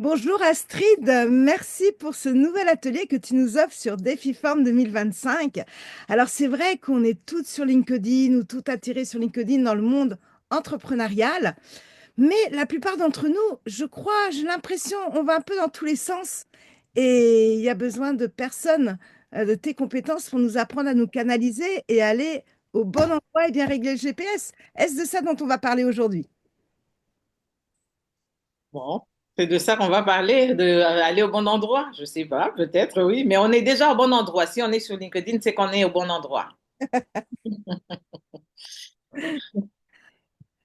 Bonjour Astrid, merci pour ce nouvel atelier que tu nous offres sur Défiform 2025. Alors c'est vrai qu'on est toutes sur LinkedIn ou toutes attirées sur LinkedIn dans le monde entrepreneurial, mais la plupart d'entre nous, je crois, j'ai l'impression, on va un peu dans tous les sens et il y a besoin de personnes de tes compétences pour nous apprendre à nous canaliser et aller au bon endroit et bien régler le GPS. Est-ce de ça dont on va parler aujourd'hui? Bon, c'est de ça qu'on va parler, de aller au bon endroit. Je sais pas, peut-être oui, mais on est déjà au bon endroit. Si on est sur LinkedIn, c'est qu'on est au bon endroit.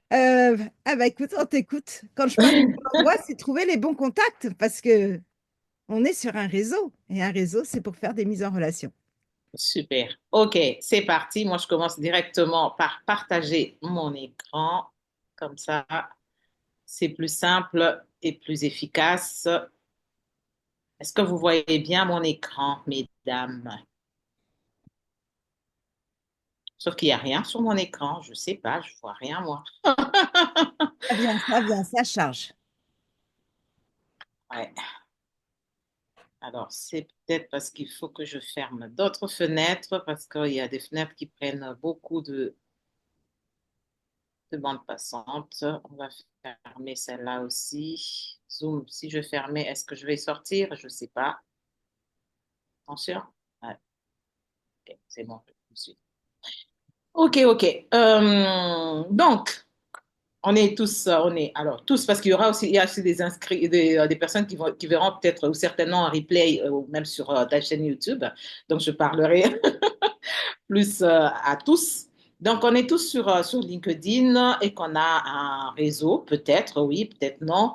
Ah bah écoute, on t'écoute. Quand je parle de bon endroit, c'est trouver les bons contacts parce que on est sur un réseau et un réseau, c'est pour faire des mises en relation. Super. OK, c'est parti. Moi, je commence directement par partager mon écran. Comme ça, c'est plus simple et plus efficace. Est-ce que vous voyez bien mon écran, mesdames? Sauf qu'il n'y a rien sur mon écran. Je sais pas, je vois rien, moi. Ça vient, ça charge. Ouais. Alors, c'est peut-être parce qu'il faut que je ferme d'autres fenêtres, parce qu'il y a des fenêtres qui prennent beaucoup de bandes passantes. On va fermer celle-là aussi. Zoom, si je fermais, est-ce que je vais sortir? Je ne sais pas. Attention. Ouais, ok, c'est bon, je suis. Ok, ok. Donc, on est tous, on est, alors tous, parce qu'il y aura aussi, il y a aussi des inscrits, des personnes qui verront peut-être ou certainement un replay ou même sur ta chaîne YouTube. Donc, je parlerai plus à tous. Donc, on est tous sur LinkedIn et qu'on a un réseau, peut-être oui, peut-être non.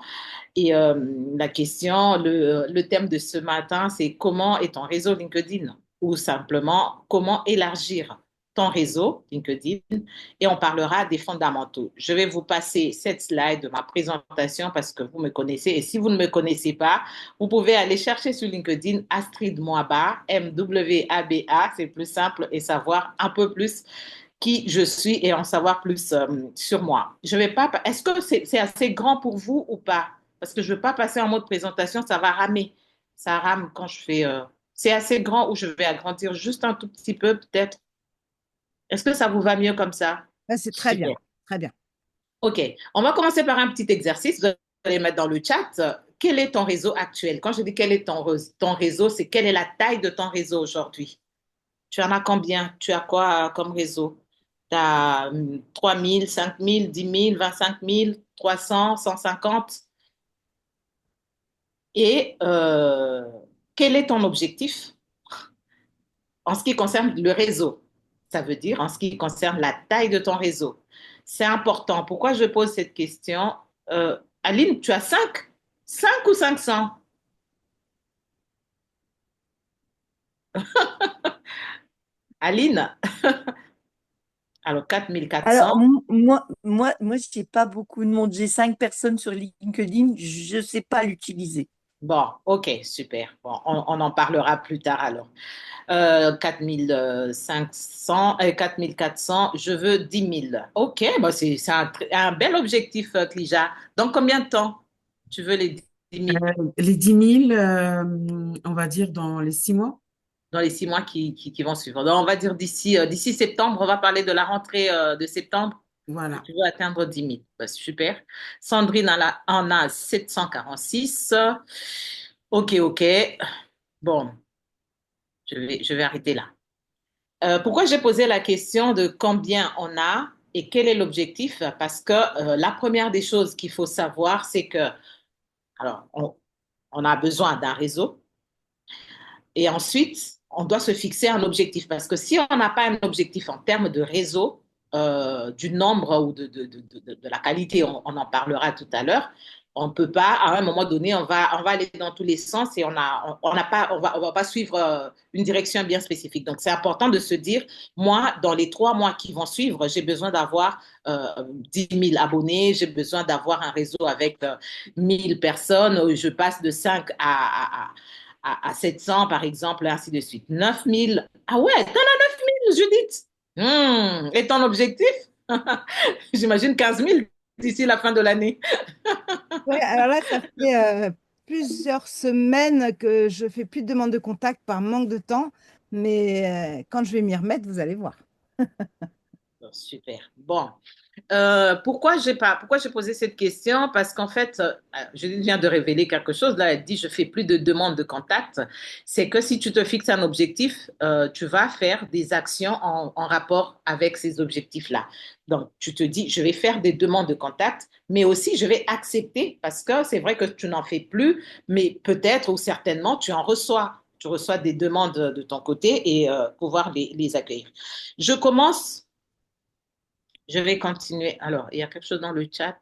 Et la question, le thème de ce matin, c'est comment est ton réseau LinkedIn? Ou simplement, comment élargir ton réseau LinkedIn? Et on parlera des fondamentaux. Je vais vous passer cette slide de ma présentation parce que vous me connaissez. Et si vous ne me connaissez pas, vous pouvez aller chercher sur LinkedIn Astrid Mwaba, Mwaba, c'est plus simple et savoir un peu plus qui je suis et en savoir plus sur moi. Je vais pas. Est-ce que c'est assez grand pour vous ou pas? Parce que je ne veux pas passer en mode présentation, ça va ramer. Ça rame quand je fais. C'est assez grand ou je vais agrandir juste un tout petit peu peut-être. Est-ce que ça vous va mieux comme ça? Ah, c'est très bien, Super. très bien. OK. On va commencer par un petit exercice. Vous allez mettre dans le chat. Quel est ton réseau actuel? Quand je dis quel est ton réseau, c'est quelle est la taille de ton réseau aujourd'hui? Tu en as combien? Tu as quoi comme réseau? Tu as 3 000, 5 000, 10 000, 25 000, 300, 150? Et quel est ton objectif en ce qui concerne le réseau? Ça veut dire en ce qui concerne la taille de ton réseau. C'est important. Pourquoi je pose cette question? Aline, tu as 5? 5 ou 500? Aline? Alors, Alors, 4 400. moi, j'ai pas beaucoup de monde. J'ai 5 personnes sur LinkedIn. Je sais pas l'utiliser. Bon, ok, super. Bon, on en parlera plus tard alors. 4 400, je veux 10 000. Ok, bah c'est un bel objectif, Klija. Dans combien de temps tu veux les 10 000? Les 10 000, on va dire dans les 6 mois. Dans les 6 mois qui vont suivre. Donc, on va dire d'ici septembre, on va parler de la rentrée de septembre. Voilà. Tu veux atteindre 10 000. Bah, super. Sandrine en a 746. Ok, ok. Bon, je vais arrêter là. Pourquoi j'ai posé la question de combien on a et quel est l'objectif? Parce que la première des choses qu'il faut savoir, c'est que, alors, on a besoin d'un réseau et ensuite, on doit se fixer un objectif. Parce que si on n'a pas un objectif en termes de réseau, du nombre ou de la qualité, on en parlera tout à l'heure. On ne peut pas, à un moment donné, on va aller dans tous les sens et on n'a pas, on va pas suivre une direction bien spécifique. Donc, c'est important de se dire, moi, dans les 3 mois qui vont suivre, j'ai besoin d'avoir 10 000 abonnés, j'ai besoin d'avoir un réseau avec 1000 personnes, je passe de 5 à 700, par exemple, et ainsi de suite. 9 000. Ah ouais, t'en as 9 000, Judith. Et ton objectif? J'imagine 15 000 d'ici la fin de l'année. Ouais, alors là, ça fait plusieurs semaines que je fais plus de demandes de contact par manque de temps, mais quand je vais m'y remettre, vous allez voir. Bon, super. Bon. Pourquoi j'ai posé cette question? Parce qu'en fait, je viens de révéler quelque chose. Là, elle dit, je fais plus de demandes de contact. C'est que si tu te fixes un objectif, tu vas faire des actions en rapport avec ces objectifs-là. Donc, tu te dis, je vais faire des demandes de contact, mais aussi je vais accepter parce que c'est vrai que tu n'en fais plus, mais peut-être ou certainement tu en reçois. Tu reçois des demandes de ton côté et pouvoir les accueillir. Je commence. Je vais continuer. Alors, il y a quelque chose dans le chat,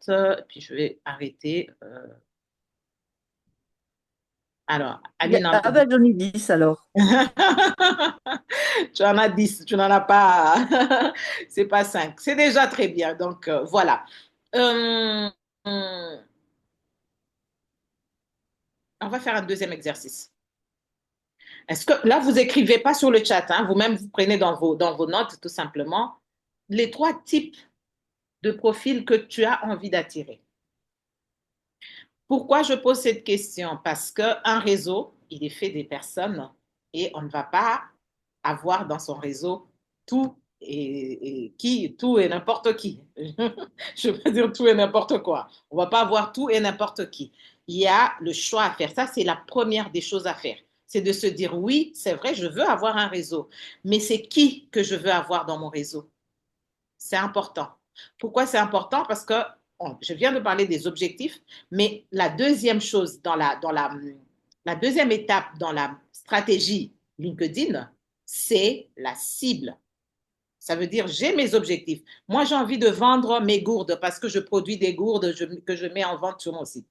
puis je vais arrêter. Alors, Aline en a Ah ben, j'en ai 10 alors. Tu en as 10, tu n'en as pas. C'est pas 5. C'est déjà très bien. Donc, voilà. Euh, on va faire un deuxième exercice. Est-ce que là, vous écrivez pas sur le chat, hein, vous-même, vous prenez dans vos notes, tout simplement, les 3 types de profils que tu as envie d'attirer. Pourquoi je pose cette question? Parce qu'un réseau, il est fait des personnes et on ne va pas avoir dans son réseau tout tout et n'importe qui. Je veux pas dire tout et n'importe quoi. On ne va pas avoir tout et n'importe qui. Il y a le choix à faire. Ça, c'est la première des choses à faire. C'est de se dire, oui, c'est vrai, je veux avoir un réseau, mais c'est qui que je veux avoir dans mon réseau? C'est important. Pourquoi c'est important? Parce que je viens de parler des objectifs, mais la deuxième chose la deuxième étape dans la stratégie LinkedIn, c'est la cible. Ça veut dire, j'ai mes objectifs. Moi, j'ai envie de vendre mes gourdes parce que je produis des gourdes que je mets en vente sur mon site.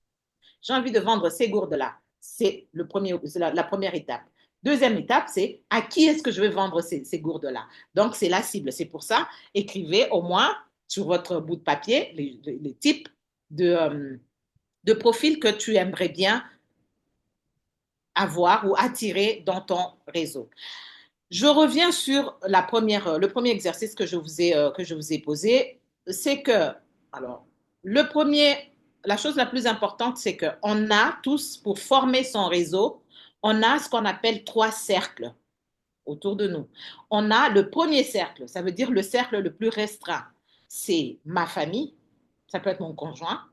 J'ai envie de vendre ces gourdes-là. C'est la première étape. Deuxième étape, c'est à qui est-ce que je vais vendre ces gourdes-là. Donc, c'est la cible. C'est pour ça, écrivez au moins sur votre bout de papier les types de profils que tu aimerais bien avoir ou attirer dans ton réseau. Je reviens sur le premier exercice que je vous ai posé. C'est que, alors, la chose la plus importante, c'est qu'on a tous, pour former son réseau, on a ce qu'on appelle 3 cercles autour de nous. On a le premier cercle, ça veut dire le cercle le plus restreint. C'est ma famille, ça peut être mon conjoint,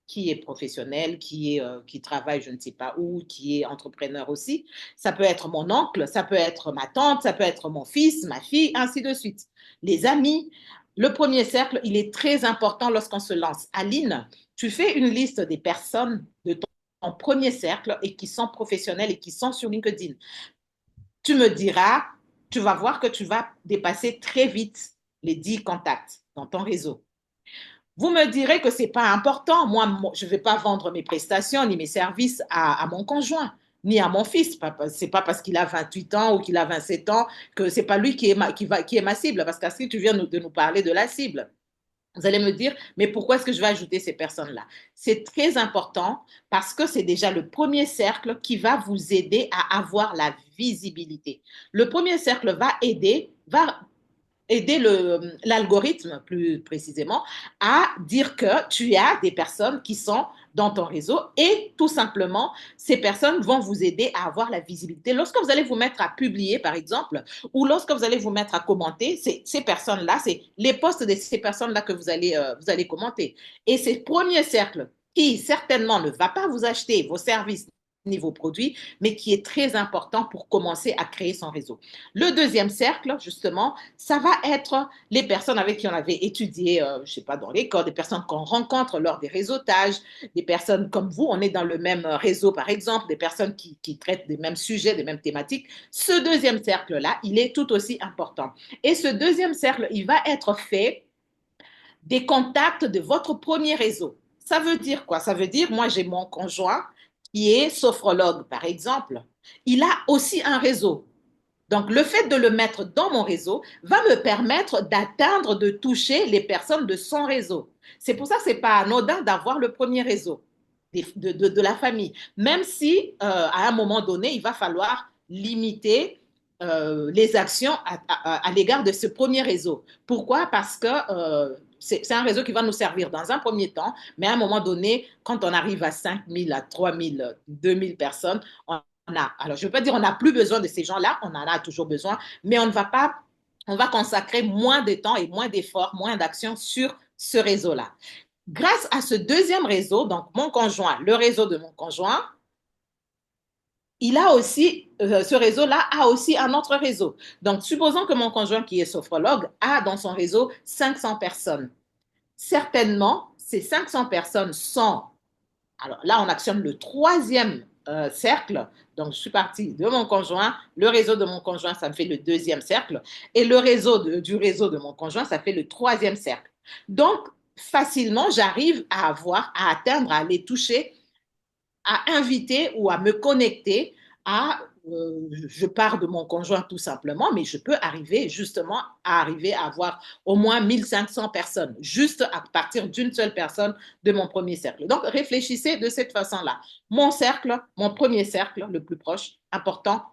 qui est professionnel, qui travaille je ne sais pas où, qui est entrepreneur aussi. Ça peut être mon oncle, ça peut être ma tante, ça peut être mon fils, ma fille, ainsi de suite. Les amis, le premier cercle, il est très important lorsqu'on se lance. Aline, tu fais une liste des personnes de ton premier cercle et qui sont professionnels et qui sont sur LinkedIn. Tu me diras, tu vas voir que tu vas dépasser très vite les 10 contacts dans ton réseau. Vous me direz que ce n'est pas important. Moi, je ne vais pas vendre mes prestations ni mes services à mon conjoint, ni à mon fils. Ce n'est pas parce qu'il a 28 ans ou qu'il a 27 ans que ce n'est pas lui qui est ma cible. Parce que si tu viens de nous parler de la cible, vous allez me dire, mais pourquoi est-ce que je vais ajouter ces personnes-là? C'est très important parce que c'est déjà le premier cercle qui va vous aider à avoir la visibilité. Le premier cercle va aider l'algorithme, plus précisément, à dire que tu as des personnes qui sont dans ton réseau et tout simplement, ces personnes vont vous aider à avoir la visibilité. Lorsque vous allez vous mettre à publier, par exemple, ou lorsque vous allez vous mettre à commenter, ces personnes-là, c'est les posts de ces personnes-là que vous allez commenter. Et ces premiers cercles qui certainement ne va pas vous acheter vos services ni vos produits, mais qui est très important pour commencer à créer son réseau. Le deuxième cercle, justement, ça va être les personnes avec qui on avait étudié, je ne sais pas, dans l'école, des personnes qu'on rencontre lors des réseautages, des personnes comme vous, on est dans le même réseau, par exemple, des personnes qui traitent des mêmes sujets, des mêmes thématiques. Ce deuxième cercle-là, il est tout aussi important. Et ce deuxième cercle, il va être fait des contacts de votre premier réseau. Ça veut dire quoi? Ça veut dire, moi, j'ai mon conjoint qui est sophrologue, par exemple. Il a aussi un réseau. Donc, le fait de le mettre dans mon réseau va me permettre d'atteindre, de toucher les personnes de son réseau. C'est pour ça que ce n'est pas anodin d'avoir le premier réseau de la famille. Même si, à un moment donné, il va falloir limiter les actions à l'égard de ce premier réseau. Pourquoi? Parce que c'est un réseau qui va nous servir dans un premier temps, mais à un moment donné, quand on arrive à 5 000, à 3 000, 2 000 personnes, alors je ne veux pas dire on n'a plus besoin de ces gens-là, on en a toujours besoin, mais on va consacrer moins de temps et moins d'efforts, moins d'actions sur ce réseau-là. Grâce à ce deuxième réseau, donc mon conjoint, le réseau de mon conjoint, ce réseau-là a aussi un autre réseau. Donc, supposons que mon conjoint, qui est sophrologue, a dans son réseau 500 personnes. Certainement, ces 500 personnes sont... Alors là, on actionne le troisième cercle. Donc, je suis partie de mon conjoint. Le réseau de mon conjoint, ça me fait le deuxième cercle. Et le réseau du réseau de mon conjoint, ça fait le troisième cercle. Donc, facilement, j'arrive à atteindre, à aller toucher, à inviter ou à me connecter je pars de mon conjoint tout simplement, mais je peux arriver justement à avoir au moins 1500 personnes, juste à partir d'une seule personne de mon premier cercle. Donc, réfléchissez de cette façon-là. Mon premier cercle, le plus proche, important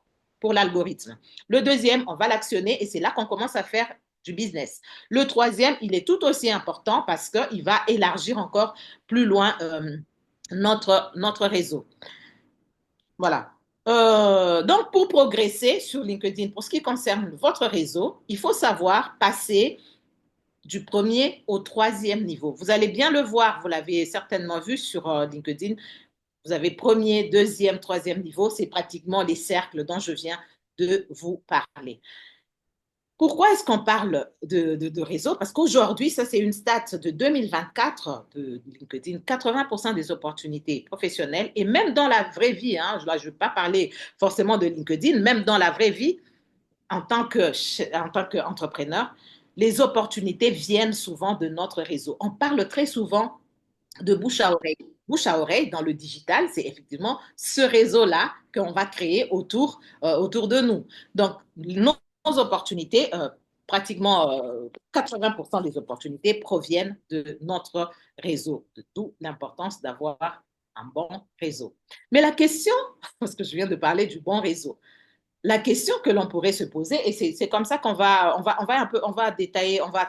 pour l'algorithme. Le deuxième, on va l'actionner et c'est là qu'on commence à faire du business. Le troisième, il est tout aussi important parce qu'il va élargir encore plus loin notre réseau. Voilà. Donc, pour progresser sur LinkedIn, pour ce qui concerne votre réseau, il faut savoir passer du premier au troisième niveau. Vous allez bien le voir, vous l'avez certainement vu sur LinkedIn. Vous avez premier, deuxième, troisième niveau. C'est pratiquement les cercles dont je viens de vous parler. Pourquoi est-ce qu'on parle de réseau? Parce qu'aujourd'hui, ça c'est une stat de 2024 de LinkedIn, 80% des opportunités professionnelles et même dans la vraie vie, hein, là je ne veux pas parler forcément de LinkedIn, même dans la vraie vie, en tant qu'entrepreneur, les opportunités viennent souvent de notre réseau. On parle très souvent de bouche à oreille. Bouche à oreille dans le digital, c'est effectivement ce réseau-là qu'on va créer autour de nous. Donc, nos opportunités, pratiquement 80% des opportunités proviennent de notre réseau, d'où l'importance d'avoir un bon réseau. Mais la question, parce que je viens de parler du bon réseau, la question que l'on pourrait se poser, et c'est comme ça qu'on va détailler, on va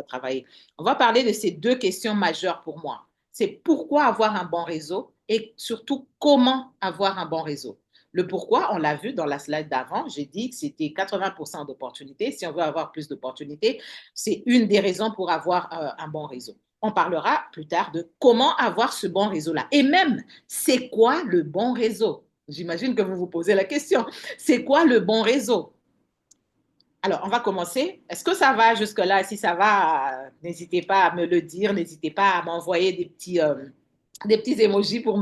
travailler, on va parler de ces deux questions majeures pour moi. C'est pourquoi avoir un bon réseau et surtout comment avoir un bon réseau. Le pourquoi, on l'a vu dans la slide d'avant, j'ai dit que c'était 80% d'opportunités. Si on veut avoir plus d'opportunités, c'est une des raisons pour avoir un bon réseau. On parlera plus tard de comment avoir ce bon réseau-là. Et même, c'est quoi le bon réseau? J'imagine que vous vous posez la question. C'est quoi le bon réseau? Alors, on va commencer. Est-ce que ça va jusque-là? Si ça va, n'hésitez pas à me le dire. N'hésitez pas à m'envoyer des petits emojis pour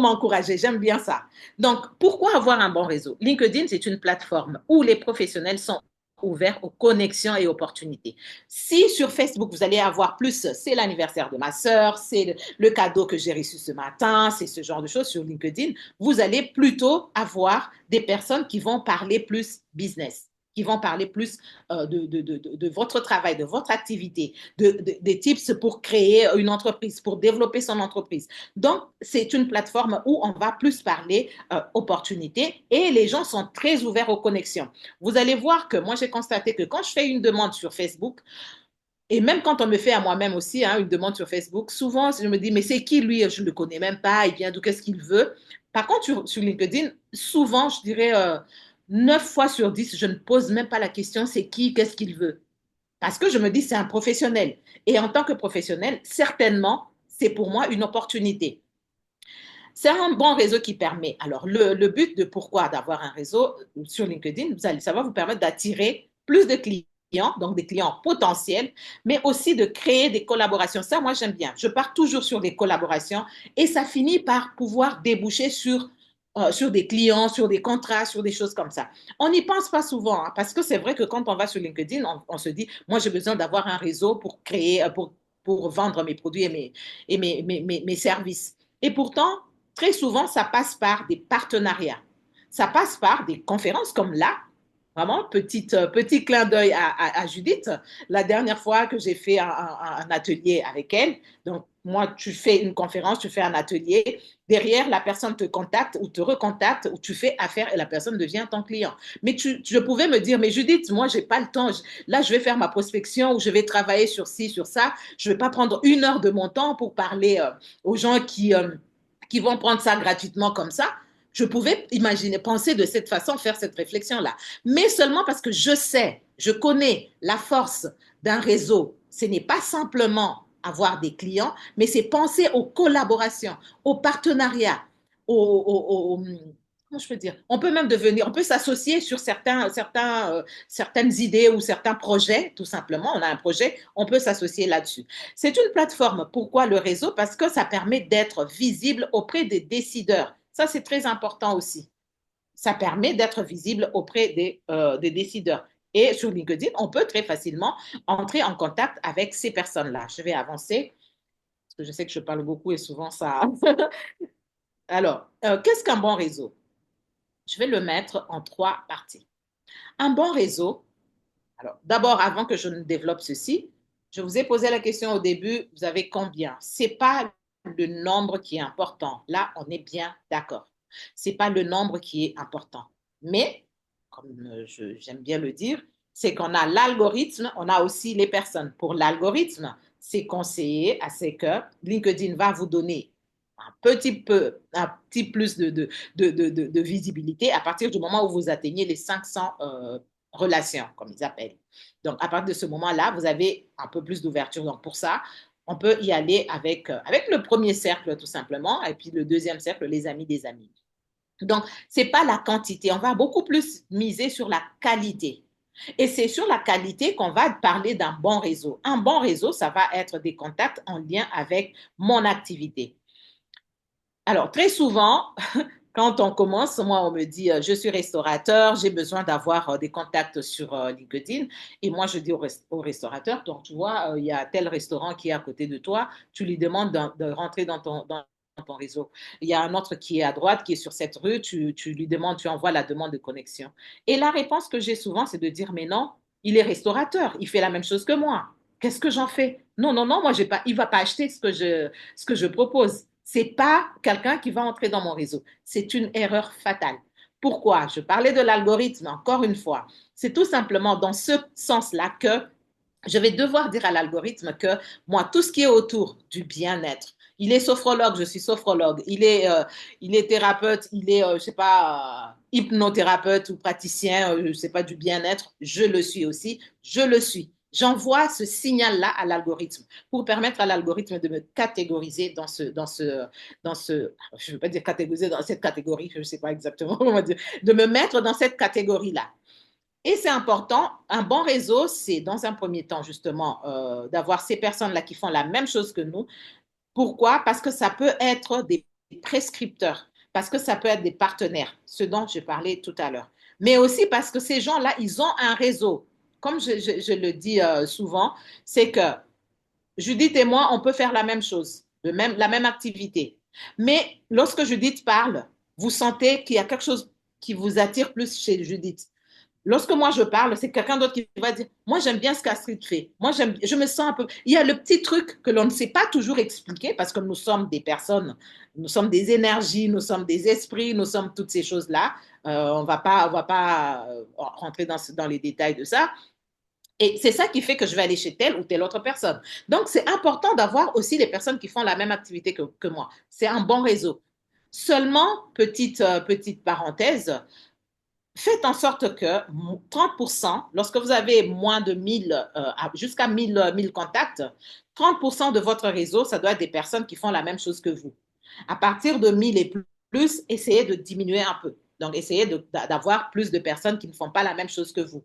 m'encourager. J'aime bien ça. Donc, pourquoi avoir un bon réseau? LinkedIn, c'est une plateforme où les professionnels sont ouverts aux connexions et opportunités. Si sur Facebook, vous allez avoir plus, c'est l'anniversaire de ma sœur, c'est le cadeau que j'ai reçu ce matin, c'est ce genre de choses sur LinkedIn, vous allez plutôt avoir des personnes qui vont parler plus business, qui vont parler plus de votre travail, de votre activité, des tips pour créer une entreprise, pour développer son entreprise. Donc, c'est une plateforme où on va plus parler opportunités et les gens sont très ouverts aux connexions. Vous allez voir que moi, j'ai constaté que quand je fais une demande sur Facebook, et même quand on me fait à moi-même aussi une demande sur Facebook, souvent, je me dis, mais c'est qui lui? Je ne le connais même pas, il vient d'où, qu'est-ce qu'il veut? Par contre, sur LinkedIn, souvent, je dirais 9 fois sur 10, je ne pose même pas la question, c'est qui, qu'est-ce qu'il veut? Parce que je me dis, c'est un professionnel. Et en tant que professionnel, certainement, c'est pour moi une opportunité. C'est un bon réseau qui permet. Alors, le but de pourquoi d'avoir un réseau sur LinkedIn, ça va vous permettre d'attirer plus de clients, donc des clients potentiels, mais aussi de créer des collaborations. Ça, moi, j'aime bien. Je pars toujours sur des collaborations et ça finit par pouvoir déboucher sur des clients, sur des contrats, sur des choses comme ça. On n'y pense pas souvent, parce que c'est vrai que quand on va sur LinkedIn, on se dit, moi, j'ai besoin d'avoir un réseau pour créer, pour vendre mes produits et mes services. Et pourtant, très souvent, ça passe par des partenariats. Ça passe par des conférences comme là. Vraiment, petit clin d'œil à Judith. La dernière fois que j'ai fait un atelier avec elle, donc moi, tu fais une conférence, tu fais un atelier, derrière, la personne te contacte ou te recontacte ou tu fais affaire et la personne devient ton client. Mais je pouvais me dire, mais Judith, moi, j'ai pas le temps. Là, je vais faire ma prospection ou je vais travailler sur ci, sur ça. Je vais pas prendre 1 heure de mon temps pour parler aux gens qui vont prendre ça gratuitement comme ça. Je pouvais imaginer, penser de cette façon, faire cette réflexion-là. Mais seulement parce que je sais, je connais la force d'un réseau. Ce n'est pas simplement avoir des clients, mais c'est penser aux collaborations, aux partenariats, comment je peux dire, on peut même devenir, on peut s'associer sur certaines idées ou certains projets, tout simplement. On a un projet, on peut s'associer là-dessus. C'est une plateforme. Pourquoi le réseau? Parce que ça permet d'être visible auprès des décideurs. Ça, c'est très important aussi. Ça permet d'être visible auprès des décideurs. Et sur LinkedIn, on peut très facilement entrer en contact avec ces personnes-là. Je vais avancer, parce que je sais que je parle beaucoup et souvent ça. Alors, qu'est-ce qu'un bon réseau? Je vais le mettre en 3 parties. Un bon réseau, alors d'abord, avant que je ne développe ceci, je vous ai posé la question au début, vous avez combien? Ce n'est pas le nombre qui est important. Là, on est bien d'accord. Ce n'est pas le nombre qui est important. Mais, comme j'aime bien le dire, c'est qu'on a l'algorithme, on a aussi les personnes. Pour l'algorithme, c'est conseillé à ce que LinkedIn va vous donner un petit plus de visibilité à partir du moment où vous atteignez les 500 relations, comme ils appellent. Donc, à partir de ce moment-là, vous avez un peu plus d'ouverture. Donc, pour ça, on peut y aller avec le premier cercle, tout simplement, et puis le deuxième cercle, les amis des amis. Donc, ce n'est pas la quantité. On va beaucoup plus miser sur la qualité. Et c'est sur la qualité qu'on va parler d'un bon réseau. Un bon réseau, ça va être des contacts en lien avec mon activité. Alors, très souvent, quand on commence, moi, on me dit, je suis restaurateur, j'ai besoin d'avoir des contacts sur LinkedIn. Et moi, je dis au restaurateur, donc, tu vois, il y a tel restaurant qui est à côté de toi, tu lui demandes de rentrer dans ton réseau. Il y a un autre qui est à droite, qui est sur cette rue, tu lui demandes, tu envoies la demande de connexion. Et la réponse que j'ai souvent, c'est de dire, mais non, il est restaurateur, il fait la même chose que moi. Qu'est-ce que j'en fais? Non, non, non, moi, il ne va pas acheter ce que je propose. C'est pas quelqu'un qui va entrer dans mon réseau. C'est une erreur fatale. Pourquoi? Je parlais de l'algorithme encore une fois. C'est tout simplement dans ce sens-là que je vais devoir dire à l'algorithme que moi, tout ce qui est autour du bien-être, il est sophrologue, je suis sophrologue, il est thérapeute, il est, je sais pas, hypnothérapeute ou praticien, je sais pas, du bien-être, je le suis aussi, je le suis. J'envoie ce signal-là à l'algorithme pour permettre à l'algorithme de me catégoriser je ne veux pas dire catégoriser dans cette catégorie, je ne sais pas exactement comment dire, de me mettre dans cette catégorie-là. Et c'est important, un bon réseau, c'est dans un premier temps justement d'avoir ces personnes-là qui font la même chose que nous. Pourquoi? Parce que ça peut être des prescripteurs, parce que ça peut être des partenaires, ce dont je parlais tout à l'heure. Mais aussi parce que ces gens-là, ils ont un réseau. Comme je le dis souvent, c'est que Judith et moi, on peut faire la même chose, la même activité. Mais lorsque Judith parle, vous sentez qu'il y a quelque chose qui vous attire plus chez Judith. Lorsque moi je parle, c'est quelqu'un d'autre qui va dire, moi j'aime bien ce qu'Astrid fait. Moi je me sens un peu. Il y a le petit truc que l'on ne sait pas toujours expliquer parce que nous sommes des personnes, nous sommes des énergies, nous sommes des esprits, nous sommes toutes ces choses-là. On va pas rentrer dans les détails de ça. Et c'est ça qui fait que je vais aller chez telle ou telle autre personne. Donc, c'est important d'avoir aussi les personnes qui font la même activité que moi. C'est un bon réseau. Seulement, petite parenthèse, faites en sorte que 30%, lorsque vous avez moins de 1000, jusqu'à 1000 contacts, 30% de votre réseau, ça doit être des personnes qui font la même chose que vous. À partir de 1000 et plus, essayez de diminuer un peu. Donc, essayez d'avoir plus de personnes qui ne font pas la même chose que vous.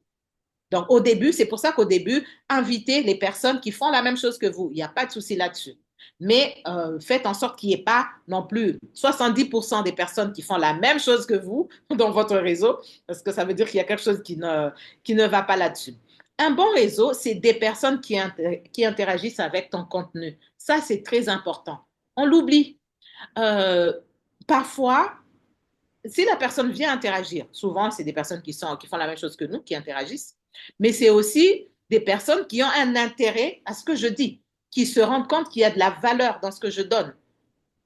Donc, au début, c'est pour ça qu'au début, invitez les personnes qui font la même chose que vous. Il n'y a pas de souci là-dessus. Mais faites en sorte qu'il n'y ait pas non plus 70% des personnes qui font la même chose que vous dans votre réseau, parce que ça veut dire qu'il y a quelque chose qui ne va pas là-dessus. Un bon réseau, c'est des personnes qui interagissent avec ton contenu. Ça, c'est très important. On l'oublie. Parfois, si la personne vient interagir, souvent, c'est des personnes qui font la même chose que nous, qui interagissent, mais c'est aussi des personnes qui ont un intérêt à ce que je dis, qui se rendent compte qu'il y a de la valeur dans ce que je donne.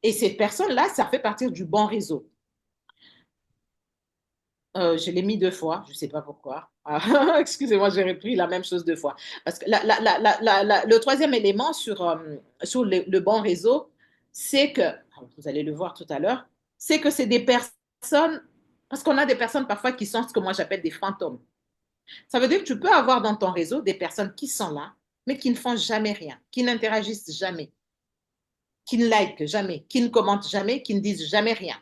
Et ces personnes-là, ça fait partie du bon réseau. Je l'ai mis 2 fois, je ne sais pas pourquoi. Ah, excusez-moi, j'ai repris la même chose 2 fois. Parce que le troisième élément sur le bon réseau, c'est que, vous allez le voir tout à l'heure, c'est que c'est des personnes, parce qu'on a des personnes parfois qui sont ce que moi j'appelle des fantômes. Ça veut dire que tu peux avoir dans ton réseau des personnes qui sont là, mais qui ne font jamais rien, qui n'interagissent jamais, qui ne likent jamais, qui ne commentent jamais, qui ne disent jamais rien.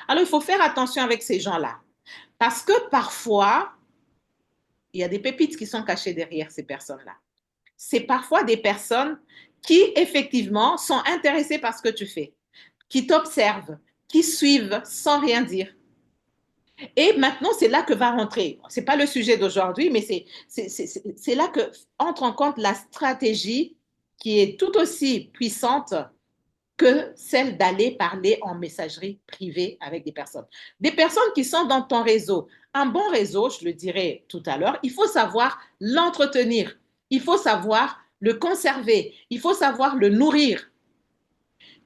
Alors, il faut faire attention avec ces gens-là. Parce que parfois, il y a des pépites qui sont cachées derrière ces personnes-là. C'est parfois des personnes qui, effectivement, sont intéressées par ce que tu fais, qui t'observent, qui suivent sans rien dire. Et maintenant, c'est là que va rentrer, ce n'est pas le sujet d'aujourd'hui, mais c'est là que entre en compte la stratégie qui est tout aussi puissante que celle d'aller parler en messagerie privée avec des personnes. Des personnes qui sont dans ton réseau. Un bon réseau, je le dirai tout à l'heure, il faut savoir l'entretenir, il faut savoir le conserver, il faut savoir le nourrir.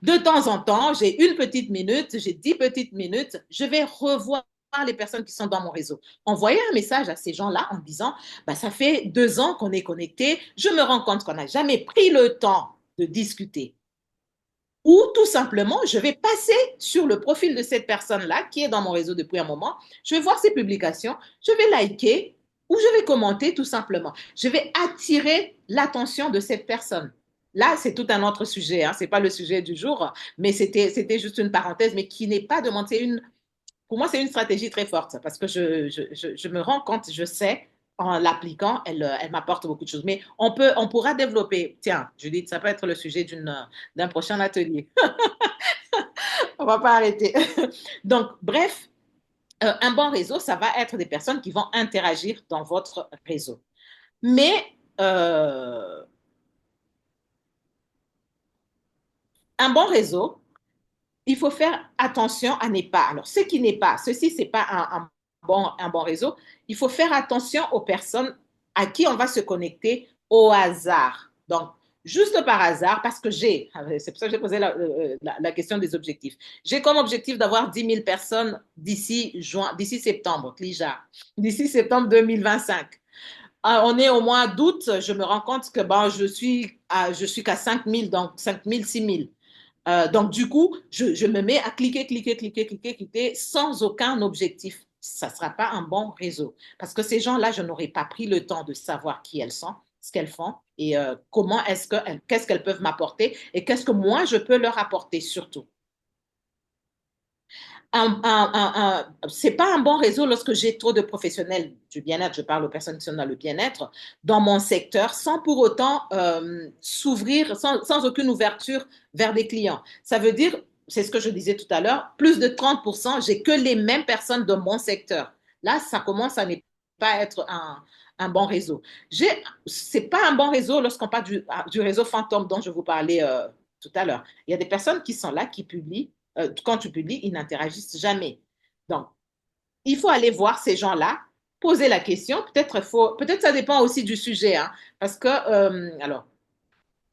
De temps en temps, j'ai 1 petite minute, j'ai 10 petites minutes, je vais revoir les personnes qui sont dans mon réseau. Envoyer un message à ces gens-là en disant, bah, ça fait 2 ans qu'on est connectés, je me rends compte qu'on n'a jamais pris le temps de discuter. Ou tout simplement, je vais passer sur le profil de cette personne-là qui est dans mon réseau depuis un moment, je vais voir ses publications, je vais liker ou je vais commenter tout simplement. Je vais attirer l'attention de cette personne. Là, c'est tout un autre sujet, hein. Ce n'est pas le sujet du jour, mais c'était juste une parenthèse, mais qui n'est pas de monter pour moi, c'est une stratégie très forte parce que je me rends compte, je sais, en l'appliquant, elle m'apporte beaucoup de choses. Mais on pourra développer, tiens, Judith, ça peut être le sujet d'un prochain atelier. On ne va pas arrêter. Donc, bref, un bon réseau, ça va être des personnes qui vont interagir dans votre réseau. Mais un bon réseau, il faut faire attention à ne pas. Alors, ceci, ce n'est pas un bon réseau. Il faut faire attention aux personnes à qui on va se connecter au hasard. Donc, juste par hasard, parce que c'est pour ça que j'ai posé la question des objectifs. J'ai comme objectif d'avoir 10 000 personnes d'ici septembre, Clija, d'ici septembre 2025. On est au mois d'août, je me rends compte que je suis qu'à 5 000, donc 5 000, 6 000. Donc, du coup, je me mets à cliquer sans aucun objectif. Ça ne sera pas un bon réseau. Parce que ces gens-là, je n'aurais pas pris le temps de savoir qui elles sont, ce qu'elles font et qu'est-ce qu'elles peuvent m'apporter et qu'est-ce que moi, je peux leur apporter surtout. C'est pas un bon réseau lorsque j'ai trop de professionnels du bien-être, je parle aux personnes qui sont dans le bien-être, dans mon secteur, sans pour autant s'ouvrir, sans aucune ouverture vers des clients. Ça veut dire, c'est ce que je disais tout à l'heure, plus de 30%, j'ai que les mêmes personnes de mon secteur. Là, ça commence à ne pas être un bon réseau. C'est pas un bon réseau lorsqu'on parle du réseau fantôme dont je vous parlais tout à l'heure. Il y a des personnes qui sont là, qui publient. Quand tu publies, ils n'interagissent jamais. Donc, il faut aller voir ces gens-là, poser la question. Peut-être ça dépend aussi du sujet, hein, parce que, alors,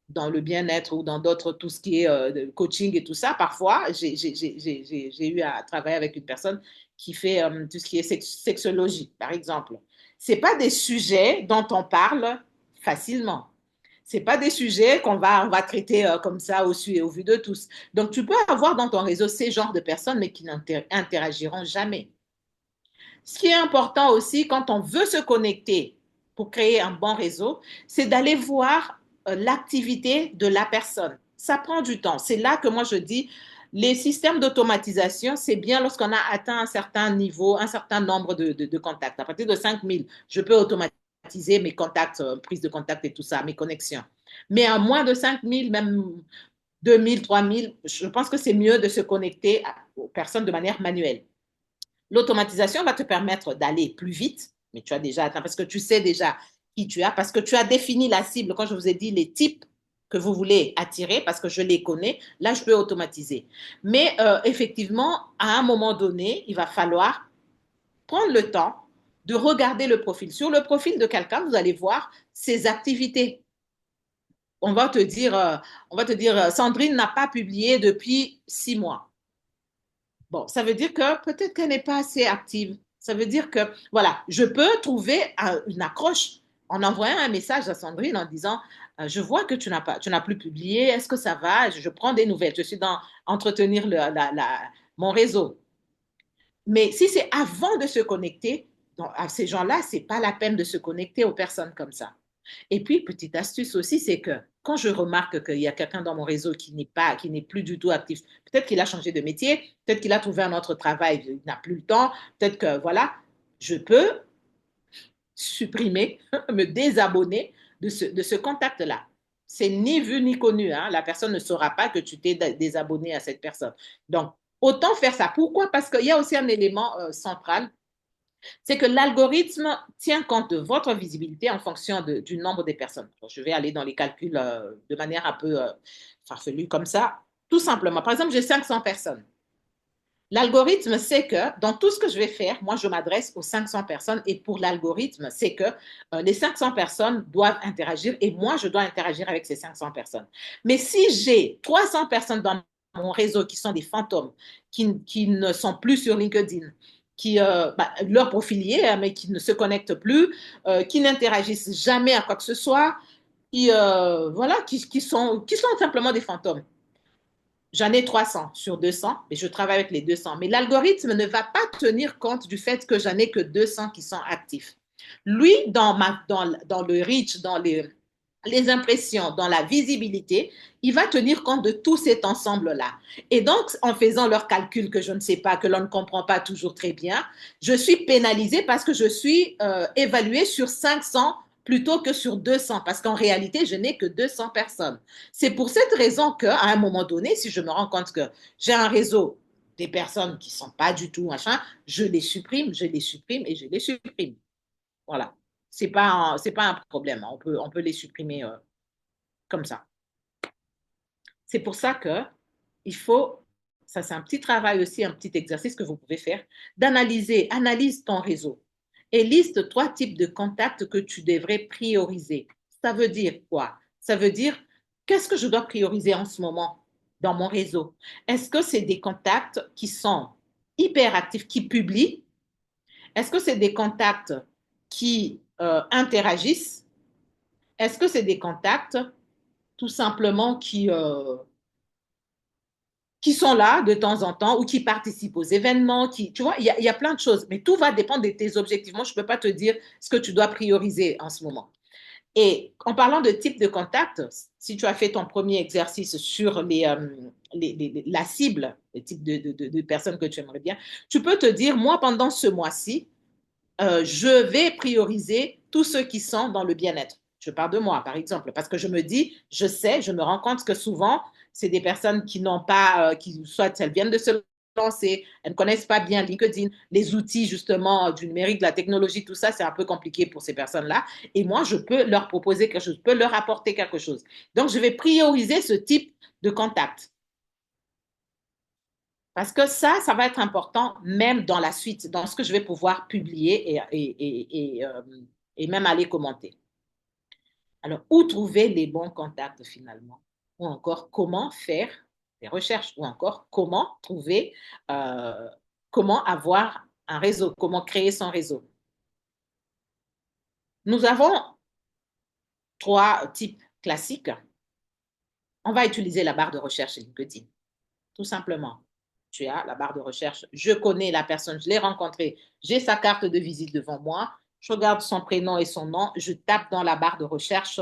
dans le bien-être ou dans d'autres, tout ce qui est coaching et tout ça, parfois, j'ai eu à travailler avec une personne qui fait tout ce qui est sexologie, par exemple. Ce n'est pas des sujets dont on parle facilement. Ce n'est pas des sujets qu'on va traiter comme ça au vu de tous. Donc, tu peux avoir dans ton réseau ces genres de personnes, mais qui n'interagiront jamais. Ce qui est important aussi, quand on veut se connecter pour créer un bon réseau, c'est d'aller voir l'activité de la personne. Ça prend du temps. C'est là que moi je dis, les systèmes d'automatisation, c'est bien lorsqu'on a atteint un certain niveau, un certain nombre de contacts. À partir de 5 000, je peux automatiser mes contacts, prise de contact et tout ça, mes connexions. Mais à moins de 5 000, même 2 000, 3 000, je pense que c'est mieux de se connecter aux personnes de manière manuelle. L'automatisation va te permettre d'aller plus vite, mais tu as déjà atteint, parce que tu sais déjà qui tu as, parce que tu as défini la cible. Quand je vous ai dit les types que vous voulez attirer, parce que je les connais, là, je peux automatiser. Mais effectivement, à un moment donné, il va falloir prendre le temps de regarder le profil. Sur le profil de quelqu'un, vous allez voir ses activités. on va te dire, Sandrine n'a pas publié depuis 6 mois. Bon, ça veut dire que peut-être qu'elle n'est pas assez active. Ça veut dire que, voilà, je peux trouver une accroche en envoyant un message à Sandrine en disant, je vois que tu n'as plus publié, est-ce que ça va? Je prends des nouvelles, je suis dans entretenir mon réseau. Mais si c'est avant de se connecter, à ces gens-là, c'est pas la peine de se connecter aux personnes comme ça. Et puis, petite astuce aussi, c'est que quand je remarque qu'il y a quelqu'un dans mon réseau qui n'est plus du tout actif, peut-être qu'il a changé de métier, peut-être qu'il a trouvé un autre travail, il n'a plus le temps, peut-être que, voilà, je peux supprimer, me désabonner de ce contact-là. C'est ni vu ni connu, hein. La personne ne saura pas que tu t'es désabonné à cette personne. Donc, autant faire ça. Pourquoi? Parce qu'il y a aussi un élément central, c'est que l'algorithme tient compte de votre visibilité en fonction du nombre des personnes. Alors, je vais aller dans les calculs de manière un peu farfelue comme ça. Tout simplement. Par exemple, j'ai 500 personnes. L'algorithme sait que dans tout ce que je vais faire, moi, je m'adresse aux 500 personnes et pour l'algorithme, c'est que les 500 personnes doivent interagir et moi, je dois interagir avec ces 500 personnes. Mais si j'ai 300 personnes dans mon réseau qui sont des fantômes, qui ne sont plus sur LinkedIn, leur profil y est, hein, mais qui ne se connectent plus, qui n'interagissent jamais à quoi que ce soit, voilà, qui sont simplement des fantômes. J'en ai 300 sur 200, mais je travaille avec les 200. Mais l'algorithme ne va pas tenir compte du fait que j'en ai que 200 qui sont actifs. Lui, dans le reach, dans les impressions, dans la visibilité, il va tenir compte de tout cet ensemble-là. Et donc, en faisant leurs calculs que je ne sais pas, que l'on ne comprend pas toujours très bien, je suis pénalisée parce que je suis évaluée sur 500 plutôt que sur 200, parce qu'en réalité, je n'ai que 200 personnes. C'est pour cette raison qu'à un moment donné, si je me rends compte que j'ai un réseau des personnes qui ne sont pas du tout machin, je les supprime et je les supprime. Voilà. C'est pas un problème. On peut les supprimer comme ça. C'est pour ça que il faut, ça c'est un petit travail aussi, un petit exercice que vous pouvez faire, analyse ton réseau et liste 3 types de contacts que tu devrais prioriser. Ça veut dire quoi? Ça veut dire, qu'est-ce que je dois prioriser en ce moment dans mon réseau? Est-ce que c'est des contacts qui sont hyper actifs, qui publient? Est-ce que c'est des contacts qui interagissent? Est-ce que c'est des contacts tout simplement qui sont là de temps en temps ou qui participent aux événements, tu vois, il y a plein de choses, mais tout va dépendre de tes objectifs. Moi, je ne peux pas te dire ce que tu dois prioriser en ce moment. Et en parlant de type de contact, si tu as fait ton premier exercice sur la cible, le type de personnes que tu aimerais bien, tu peux te dire, moi, pendant ce mois-ci, je vais prioriser tous ceux qui sont dans le bien-être. Je parle de moi, par exemple, parce que je me dis, je me rends compte que souvent, c'est des personnes qui n'ont pas, soit elles viennent de se lancer, elles ne connaissent pas bien LinkedIn, les outils justement du numérique, de la technologie, tout ça, c'est un peu compliqué pour ces personnes-là. Et moi, je peux leur proposer quelque chose, je peux leur apporter quelque chose. Donc, je vais prioriser ce type de contact. Parce que ça va être important même dans la suite, dans ce que je vais pouvoir publier et même aller commenter. Alors, où trouver les bons contacts finalement? Ou encore, comment faire des recherches? Ou encore, comment avoir un réseau? Comment créer son réseau? Nous avons 3 types classiques. On va utiliser la barre de recherche LinkedIn, tout simplement. Tu as la barre de recherche. Je connais la personne, je l'ai rencontrée, j'ai sa carte de visite devant moi. Je regarde son prénom et son nom. Je tape dans la barre de recherche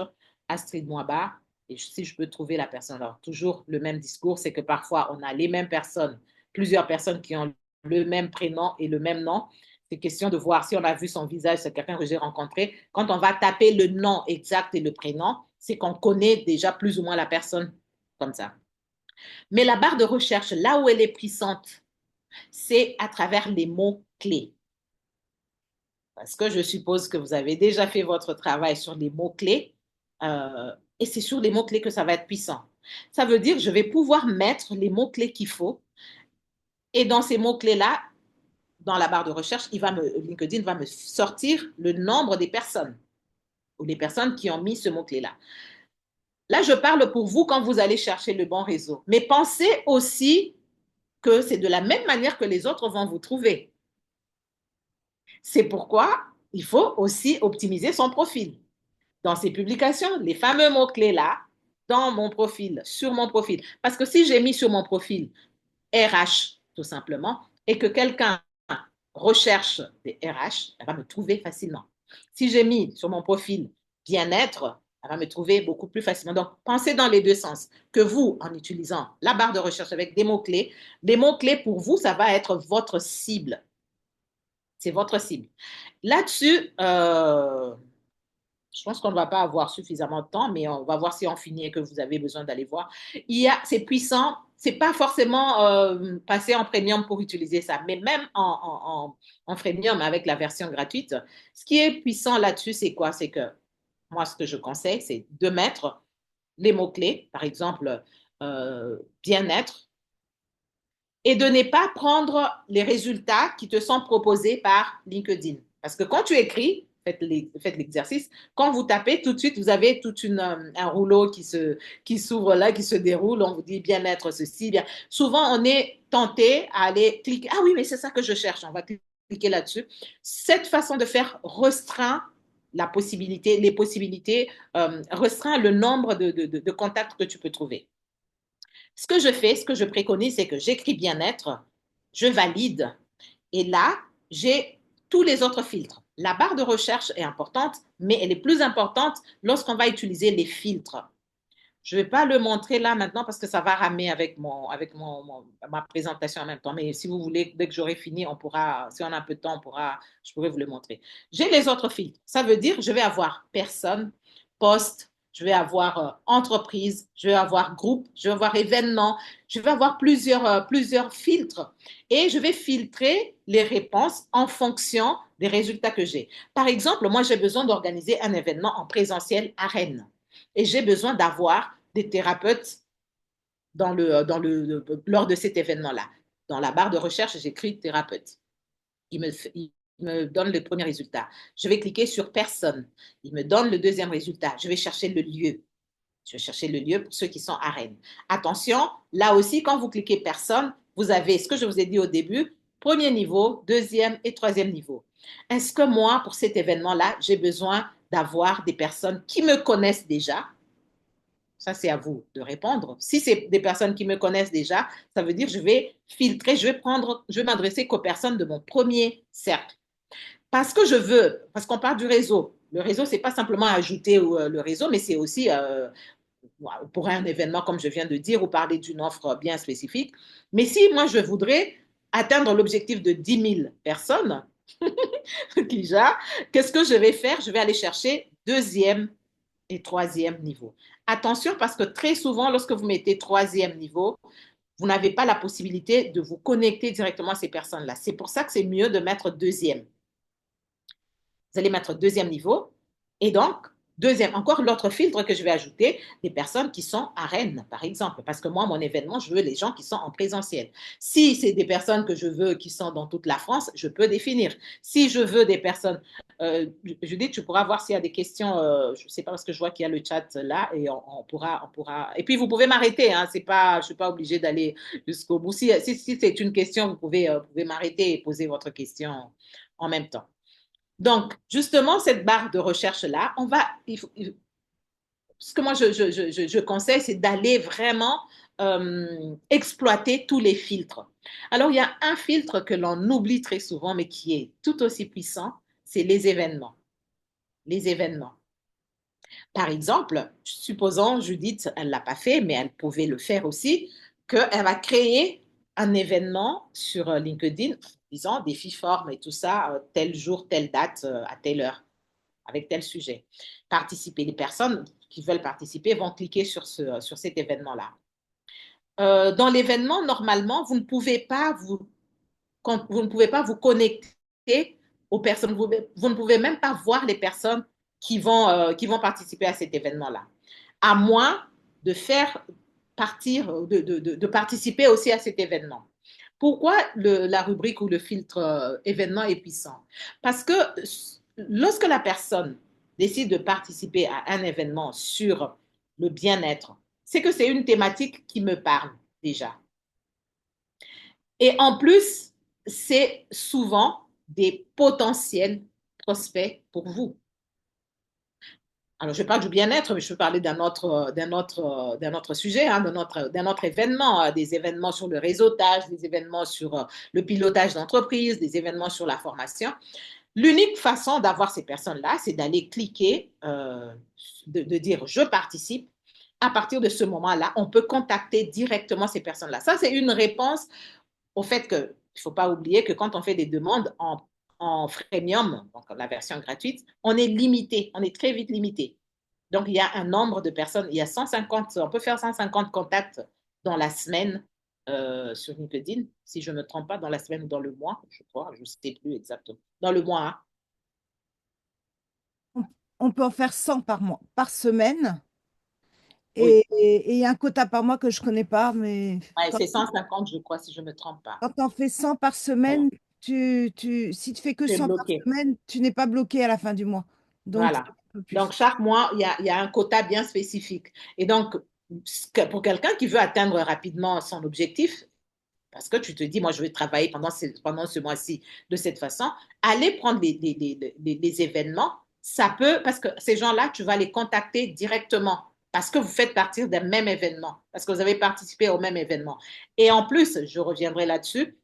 Astrid Moaba et si je peux trouver la personne. Alors, toujours le même discours, c'est que parfois, on a les mêmes personnes, plusieurs personnes qui ont le même prénom et le même nom. C'est question de voir si on a vu son visage, c'est quelqu'un que j'ai rencontré. Quand on va taper le nom exact et le prénom, c'est qu'on connaît déjà plus ou moins la personne comme ça. Mais la barre de recherche, là où elle est puissante, c'est à travers les mots-clés. Parce que je suppose que vous avez déjà fait votre travail sur les mots-clés et c'est sur les mots-clés que ça va être puissant. Ça veut dire que je vais pouvoir mettre les mots-clés qu'il faut et dans ces mots-clés-là, dans la barre de recherche, LinkedIn va me sortir le nombre des personnes ou les personnes qui ont mis ce mot-clé-là. Là, je parle pour vous quand vous allez chercher le bon réseau. Mais pensez aussi que c'est de la même manière que les autres vont vous trouver. C'est pourquoi il faut aussi optimiser son profil. Dans ces publications, les fameux mots-clés là, dans mon profil, sur mon profil. Parce que si j'ai mis sur mon profil RH, tout simplement, et que quelqu'un recherche des RH, elle va me trouver facilement. Si j'ai mis sur mon profil bien-être, elle va me trouver beaucoup plus facilement. Donc, pensez dans les deux sens. Que vous, en utilisant la barre de recherche avec des mots-clés, les mots-clés pour vous, ça va être votre cible. C'est votre cible. Là-dessus, je pense qu'on ne va pas avoir suffisamment de temps, mais on va voir si on finit et que vous avez besoin d'aller voir. C'est puissant. C'est pas forcément passer en premium pour utiliser ça, mais même en freemium avec la version gratuite, ce qui est puissant là-dessus, c'est quoi? C'est que moi, ce que je conseille, c'est de mettre les mots-clés, par exemple, bien-être, et de ne pas prendre les résultats qui te sont proposés par LinkedIn. Parce que quand tu écris, faites l'exercice, quand vous tapez, tout de suite, vous avez tout un rouleau qui s'ouvre là, qui se déroule, on vous dit bien-être, ceci, bien. Souvent, on est tenté à aller cliquer, ah oui, mais c'est ça que je cherche, on va cliquer là-dessus. Cette façon de faire restreint les possibilités, restreint le nombre de contacts que tu peux trouver. Ce que je fais, ce que je préconise, c'est que j'écris bien-être, je valide, et là, j'ai tous les autres filtres. La barre de recherche est importante, mais elle est plus importante lorsqu'on va utiliser les filtres. Je ne vais pas le montrer là maintenant parce que ça va ramer avec ma présentation en même temps. Mais si vous voulez, dès que j'aurai fini, si on a un peu de temps, je pourrai vous le montrer. J'ai les autres filtres. Ça veut dire que je vais avoir personne, poste, je vais avoir entreprise, je vais avoir groupe, je vais avoir événement, je vais avoir plusieurs filtres et je vais filtrer les réponses en fonction des résultats que j'ai. Par exemple, moi, j'ai besoin d'organiser un événement en présentiel à Rennes et j'ai besoin d'avoir des thérapeutes lors de cet événement-là. Dans la barre de recherche, j'écris thérapeute. Il me donne le premier résultat. Je vais cliquer sur personne. Il me donne le deuxième résultat. Je vais chercher le lieu. Je vais chercher le lieu pour ceux qui sont à Rennes. Attention, là aussi, quand vous cliquez personne, vous avez ce que je vous ai dit au début, premier niveau, deuxième et troisième niveau. Est-ce que moi, pour cet événement-là, j'ai besoin d'avoir des personnes qui me connaissent déjà? Ça, c'est à vous de répondre. Si c'est des personnes qui me connaissent déjà, ça veut dire que je vais filtrer, je vais m'adresser qu'aux personnes de mon premier cercle. Parce qu'on parle du réseau. Le réseau, c'est pas simplement ajouter le réseau, mais c'est aussi pour un événement, comme je viens de dire, ou parler d'une offre bien spécifique. Mais si moi, je voudrais atteindre l'objectif de 10 000 personnes, déjà, qu'est-ce que je vais faire? Je vais aller chercher deuxième et troisième niveau. Attention parce que très souvent, lorsque vous mettez troisième niveau, vous n'avez pas la possibilité de vous connecter directement à ces personnes-là. C'est pour ça que c'est mieux de mettre deuxième. Vous allez mettre deuxième niveau et donc, deuxième, encore l'autre filtre que je vais ajouter, des personnes qui sont à Rennes, par exemple. Parce que moi, mon événement, je veux les gens qui sont en présentiel. Si c'est des personnes que je veux qui sont dans toute la France, je peux définir. Si je veux des personnes, Judith, tu pourras voir s'il y a des questions, je ne sais pas parce que je vois qu'il y a le chat là et on pourra. Et puis, vous pouvez m'arrêter, hein, je ne suis pas obligée d'aller jusqu'au bout. Si c'est une question, vous pouvez m'arrêter et poser votre question en même temps. Donc, justement, cette barre de recherche-là, ce que moi je conseille, c'est d'aller vraiment exploiter tous les filtres. Alors, il y a un filtre que l'on oublie très souvent, mais qui est tout aussi puissant, c'est les événements. Les événements. Par exemple, supposons Judith, elle ne l'a pas fait, mais elle pouvait le faire aussi, qu'elle va créer un événement sur LinkedIn, disons Défiforme et tout ça, tel jour, telle date, à telle heure, avec tel sujet. Participer. Les personnes qui veulent participer vont cliquer sur cet événement-là. Dans l'événement, normalement, vous ne pouvez pas vous connecter aux personnes. Vous ne pouvez même pas voir les personnes qui vont participer à cet événement-là. À moins de faire de participer aussi à cet événement. Pourquoi la rubrique ou le filtre événement est puissant? Parce que lorsque la personne décide de participer à un événement sur le bien-être, c'est que c'est une thématique qui me parle déjà. Et en plus, c'est souvent des potentiels prospects pour vous. Alors, je parle du bien-être, mais je peux parler d'un autre sujet, hein, d'un autre événement, des événements sur le réseautage, des événements sur le pilotage d'entreprise, des événements sur la formation. L'unique façon d'avoir ces personnes-là, c'est d'aller cliquer, de dire je participe. À partir de ce moment-là, on peut contacter directement ces personnes-là. Ça, c'est une réponse au fait qu'il ne faut pas oublier que quand on fait des demandes en freemium, donc la version gratuite, on est limité, on est très vite limité. Donc, il y a un nombre de personnes, il y a 150, on peut faire 150 contacts dans la semaine sur LinkedIn, si je ne me trompe pas, dans la semaine ou dans le mois, je crois, je ne sais plus exactement. Dans le mois, hein. On, on peut en faire 100 par mois, par semaine. Oui, Et il y a un quota par mois que je connais pas, mais ouais, quand, c'est 150, je crois, si je ne me trompe pas. quand on fait 100 par Voilà, semaine, si tu fais que tu es 100 par bloqué. semaine, tu n'es pas bloqué à la fin du mois. Donc, c'est Voilà. un peu Donc, plus. chaque mois, il y a un quota bien spécifique. Et donc, pour quelqu'un qui veut atteindre rapidement son objectif, parce que tu te dis, moi, je vais travailler pendant ce mois-ci de cette façon, aller prendre les événements, ça peut, parce que ces gens-là, tu vas les contacter directement, parce que vous faites partie d'un même événement, parce que vous avez participé au même événement. Et en plus, je reviendrai là-dessus,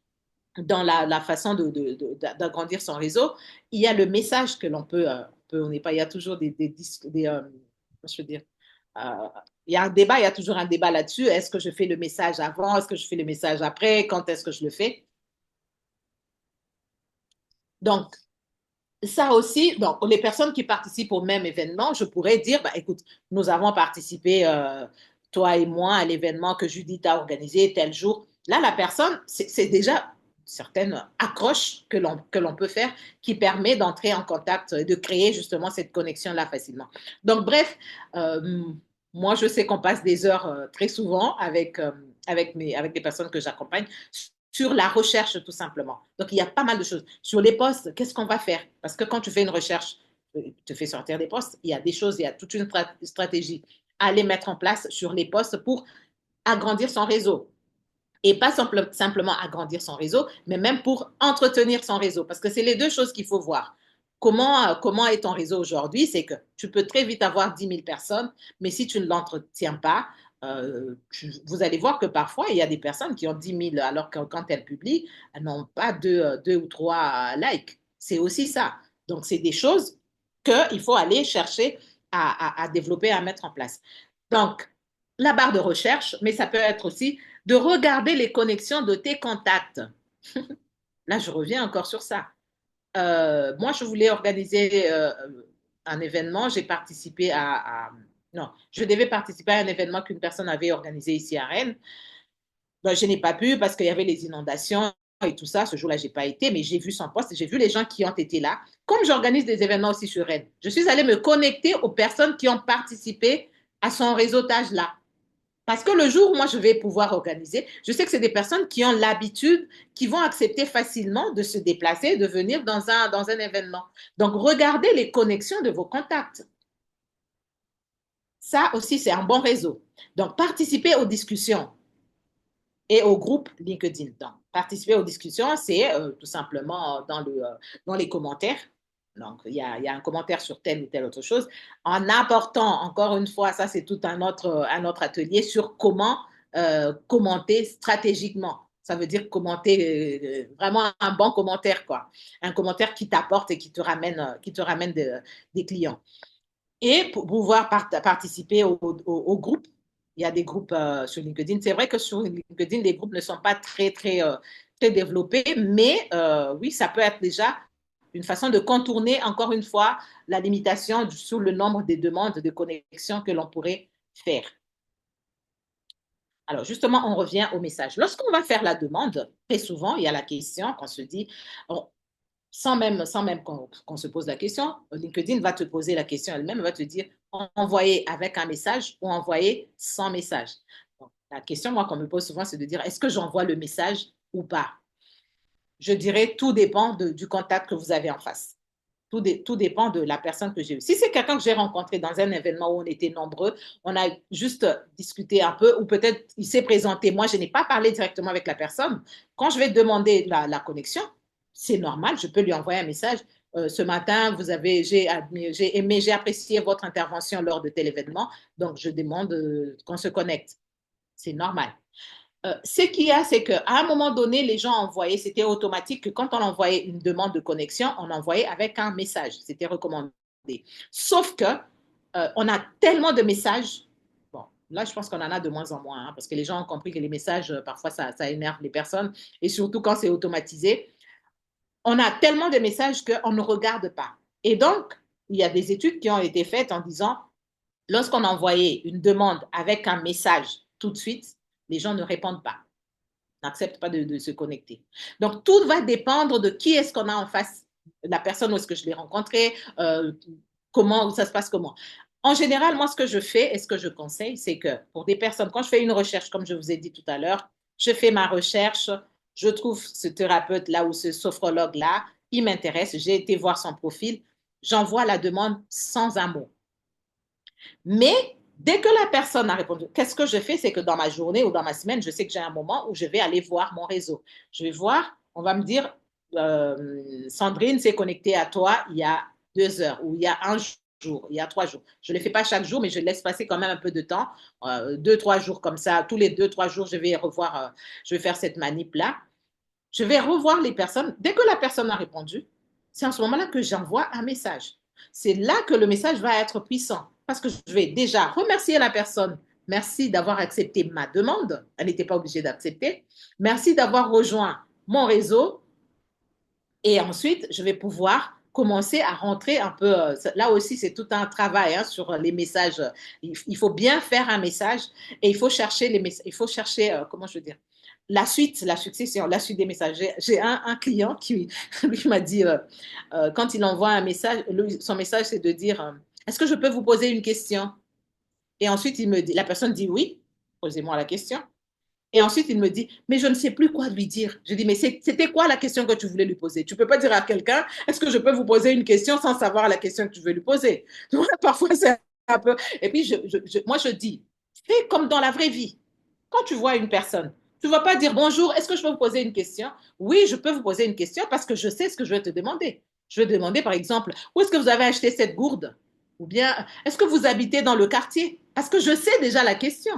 dans la façon d'agrandir son réseau, il y a le message que l'on on n'est pas, il y a toujours je veux dire, euh, il y a un débat, il y a toujours un débat là-dessus. Est-ce que je fais le message avant? Est-ce que je fais le message après? Quand est-ce que je le fais? Donc, ça aussi, donc, les personnes qui participent au même événement, je pourrais dire, bah, écoute, nous avons participé, toi et moi, à l'événement que Judith a organisé tel jour. Là, la personne, c'est déjà certaines accroches que l'on peut faire qui permet d'entrer en contact et de créer justement cette connexion-là facilement. Donc, bref, moi, je sais qu'on passe des heures très souvent avec les personnes que j'accompagne sur la recherche tout simplement. Donc, il y a pas mal de choses. Sur les postes, qu'est-ce qu'on va faire? Parce que quand tu fais une recherche, tu te fais sortir des postes, il y a des choses, il y a toute une stratégie à les mettre en place sur les postes pour agrandir son réseau. Et pas simplement agrandir son réseau, mais même pour entretenir son réseau. Parce que c'est les deux choses qu'il faut voir. Comment est ton réseau aujourd'hui? C'est que tu peux très vite avoir 10 000 personnes, mais si tu ne l'entretiens pas, vous allez voir que parfois, il y a des personnes qui ont 10 000, alors que quand elles publient, elles n'ont pas deux ou trois likes. C'est aussi ça. Donc, c'est des choses qu'il faut aller chercher à développer, à mettre en place. Donc, la barre de recherche, mais ça peut être aussi de regarder les connexions de tes contacts. Là, je reviens encore sur ça. Moi, je voulais organiser un événement. J'ai participé Non, je devais participer à un événement qu'une personne avait organisé ici à Rennes. Ben, je n'ai pas pu parce qu'il y avait les inondations et tout ça. Ce jour-là, je n'ai pas été, mais j'ai vu son poste, j'ai vu les gens qui ont été là. Comme j'organise des événements aussi sur Rennes, je suis allée me connecter aux personnes qui ont participé à son réseautage là. Parce que le jour où moi je vais pouvoir organiser, je sais que c'est des personnes qui ont l'habitude, qui vont accepter facilement de se déplacer, de venir dans un événement. Donc, regardez les connexions de vos contacts. Ça aussi, c'est un bon réseau. Donc, participez aux discussions et aux groupes LinkedIn. Donc, participer aux discussions, c'est tout simplement dans les commentaires. Donc, il y a un commentaire sur telle ou telle autre chose. En apportant, encore une fois, ça c'est tout un autre atelier sur comment commenter stratégiquement. Ça veut dire commenter vraiment un bon commentaire, quoi. Un commentaire qui t'apporte et qui te ramène des clients. Et pour pouvoir participer au groupe, il y a des groupes sur LinkedIn. C'est vrai que sur LinkedIn, les groupes ne sont pas très développés, mais oui, ça peut être déjà une façon de contourner, encore une fois, la limitation sur le nombre de demandes de connexion que l'on pourrait faire. Alors, justement, on revient au message. Lorsqu'on va faire la demande, très souvent, il y a la question qu'on se dit, sans même qu'on se pose la question, LinkedIn va te poser la question elle-même, va te dire envoyer avec un message ou envoyer sans message. Donc, la question, moi, qu'on me pose souvent, c'est de dire est-ce que j'envoie le message ou pas? Je dirais tout dépend du contact que vous avez en face. Tout dépend de la personne que j'ai eue. Si c'est quelqu'un que j'ai rencontré dans un événement où on était nombreux, on a juste discuté un peu, ou peut-être il s'est présenté. Moi, je n'ai pas parlé directement avec la personne. Quand je vais demander la connexion, c'est normal, je peux lui envoyer un message. Ce matin, j'ai aimé, j'ai apprécié votre intervention lors de tel événement, donc je demande qu'on se connecte. C'est normal. Ce qu'il y a, c'est qu'à un moment donné, les gens envoyaient, c'était automatique que quand on envoyait une demande de connexion, on envoyait avec un message. C'était recommandé. Sauf que on a tellement de messages. Bon, là, je pense qu'on en a de moins en moins, hein, parce que les gens ont compris que les messages, parfois, ça énerve les personnes, et surtout quand c'est automatisé. On a tellement de messages qu'on ne regarde pas. Et donc, il y a des études qui ont été faites en disant, lorsqu'on envoyait une demande avec un message tout de suite, les gens ne répondent pas, n'acceptent pas de se connecter. Donc, tout va dépendre de qui est-ce qu'on a en face, la personne où est-ce que je l'ai rencontrée, comment, ça se passe comment. En général, moi, ce que je fais et ce que je conseille, c'est que pour des personnes, quand je fais une recherche, comme je vous ai dit tout à l'heure, je fais ma recherche, je trouve ce thérapeute-là ou ce sophrologue-là, il m'intéresse, j'ai été voir son profil, j'envoie la demande sans un mot. Mais dès que la personne a répondu, qu'est-ce que je fais? C'est que dans ma journée ou dans ma semaine, je sais que j'ai un moment où je vais aller voir mon réseau. Je vais voir, on va me dire, Sandrine s'est connectée à toi il y a 2 heures ou il y a un jour, il y a 3 jours. Je ne le fais pas chaque jour, mais je laisse passer quand même un peu de temps, 2, 3 jours comme ça. Tous les 2, 3 jours, je vais revoir, je vais faire cette manip-là. Je vais revoir les personnes. Dès que la personne a répondu, c'est en ce moment-là que j'envoie un message. C'est là que le message va être puissant parce que je vais déjà remercier la personne. Merci d'avoir accepté ma demande. Elle n'était pas obligée d'accepter. Merci d'avoir rejoint mon réseau. Et ensuite, je vais pouvoir commencer à rentrer un peu. Là aussi, c'est tout un travail, hein, sur les messages. Il faut bien faire un message et il faut chercher les messages. Il faut chercher, comment je veux dire, la succession, la suite des messages. J'ai un client qui lui m'a dit, quand il envoie un message, son message, c'est de dire, est-ce que je peux vous poser une question? Et ensuite, la personne dit oui, posez-moi la question. Et ensuite, il me dit, mais je ne sais plus quoi lui dire. Je dis, mais c'était quoi la question que tu voulais lui poser? Tu ne peux pas dire à quelqu'un, est-ce que je peux vous poser une question sans savoir la question que tu veux lui poser? Donc, parfois, c'est un peu... Et puis, moi, je dis, fais comme dans la vraie vie. Quand tu vois une personne, tu ne vas pas dire, bonjour, est-ce que je peux vous poser une question? Oui, je peux vous poser une question parce que je sais ce que je vais te demander. Je vais demander, par exemple, où est-ce que vous avez acheté cette gourde? Ou bien, est-ce que vous habitez dans le quartier? Parce que je sais déjà la question.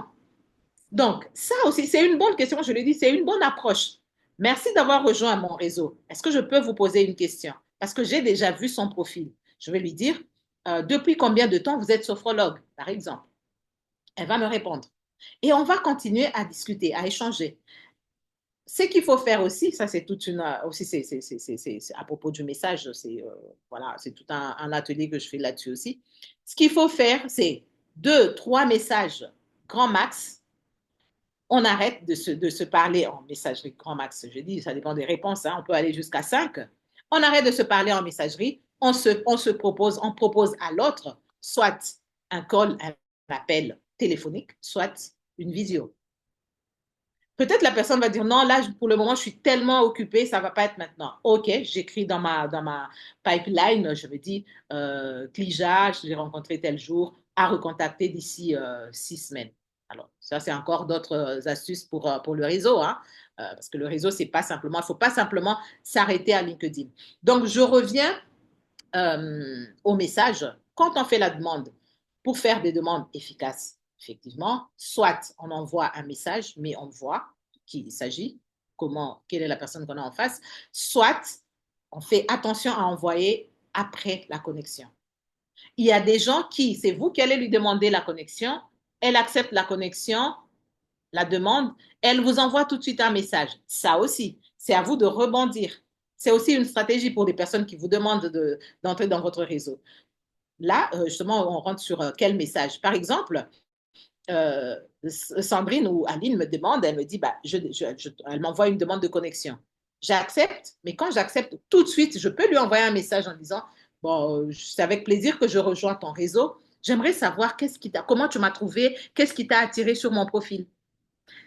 Donc, ça aussi, c'est une bonne question, je le dis, c'est une bonne approche. Merci d'avoir rejoint mon réseau. Est-ce que je peux vous poser une question? Parce que j'ai déjà vu son profil. Je vais lui dire, depuis combien de temps vous êtes sophrologue, par exemple? Elle va me répondre. Et on va continuer à discuter, à échanger. Ce qu'il faut faire aussi, ça c'est toute une... Aussi, c'est à propos du message, voilà, c'est tout un atelier que je fais là-dessus aussi. Ce qu'il faut faire, c'est 2, 3 messages grand max. On arrête de se parler en messagerie grand max. Je dis, ça dépend des réponses, hein, on peut aller jusqu'à 5. On arrête de se parler en messagerie. On propose à l'autre soit un call, un appel téléphonique, soit une visio. Peut-être la personne va dire non, là, pour le moment, je suis tellement occupée, ça ne va pas être maintenant. OK, j'écris dans ma pipeline, je me dis, Clija, je l'ai rencontré tel jour, à recontacter d'ici 6 semaines. Alors, ça, c'est encore d'autres astuces pour le réseau, hein, parce que le réseau, c'est pas simplement, il ne faut pas simplement s'arrêter à LinkedIn. Donc, je reviens au message. Quand on fait la demande, pour faire des demandes efficaces, effectivement, soit on envoie un message, mais on voit qui il s'agit, quelle est la personne qu'on a en face, soit on fait attention à envoyer après la connexion. Il y a des gens qui, c'est vous qui allez lui demander la connexion, elle accepte la connexion, la demande, elle vous envoie tout de suite un message. Ça aussi, c'est à vous de rebondir. C'est aussi une stratégie pour des personnes qui vous demandent d'entrer dans votre réseau. Là, justement, on rentre sur quel message. Par exemple, Sandrine ou Aline me demande, elle me dit, bah, elle m'envoie une demande de connexion. J'accepte, mais quand j'accepte, tout de suite, je peux lui envoyer un message en disant, bon, c'est avec plaisir que je rejoins ton réseau. J'aimerais savoir comment tu m'as trouvé, qu'est-ce qui t'a attiré sur mon profil.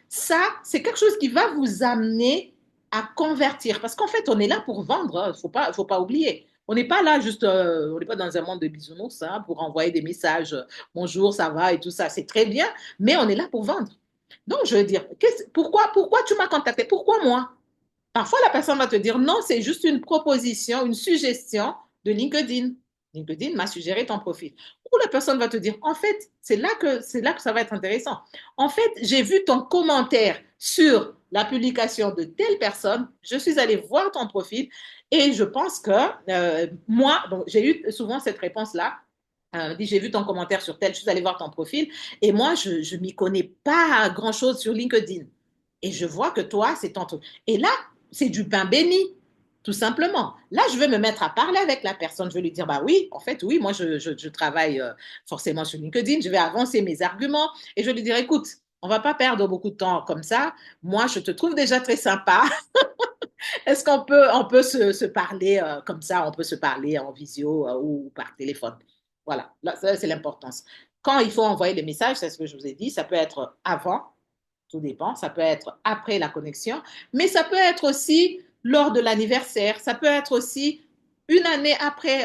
Ça, c'est quelque chose qui va vous amener à convertir. Parce qu'en fait, on est là pour vendre, il ne faut pas oublier. On n'est pas là juste, on n'est pas dans un monde de bisounours hein, pour envoyer des messages, bonjour, ça va et tout ça. C'est très bien, mais on est là pour vendre. Donc, je veux dire, pourquoi tu m'as contacté? Pourquoi moi? Parfois, la personne va te dire non, c'est juste une proposition, une suggestion de LinkedIn. LinkedIn m'a suggéré ton profil. Ou la personne va te dire, en fait, c'est là que ça va être intéressant. En fait, j'ai vu ton commentaire sur la publication de telle personne, je suis allée voir ton profil et je pense que moi, donc j'ai eu souvent cette réponse-là. Dit, j'ai vu ton commentaire sur tel, je suis allée voir ton profil et moi, je ne m'y connais pas grand-chose sur LinkedIn. Et je vois que toi, c'est ton truc. Et là, c'est du pain béni, tout simplement. Là, je vais me mettre à parler avec la personne. Je vais lui dire, bah oui, en fait, oui, moi, je travaille forcément sur LinkedIn. Je vais avancer mes arguments et je vais lui dire, écoute, on va pas perdre beaucoup de temps comme ça. Moi, je te trouve déjà très sympa. Est-ce qu'on peut se parler comme ça? On peut se parler en visio ou par téléphone. Voilà, là, ça, c'est l'importance. Quand il faut envoyer les messages, c'est ce que je vous ai dit, ça peut être avant, tout dépend. Ça peut être après la connexion, mais ça peut être aussi lors de l'anniversaire. Ça peut être aussi une année après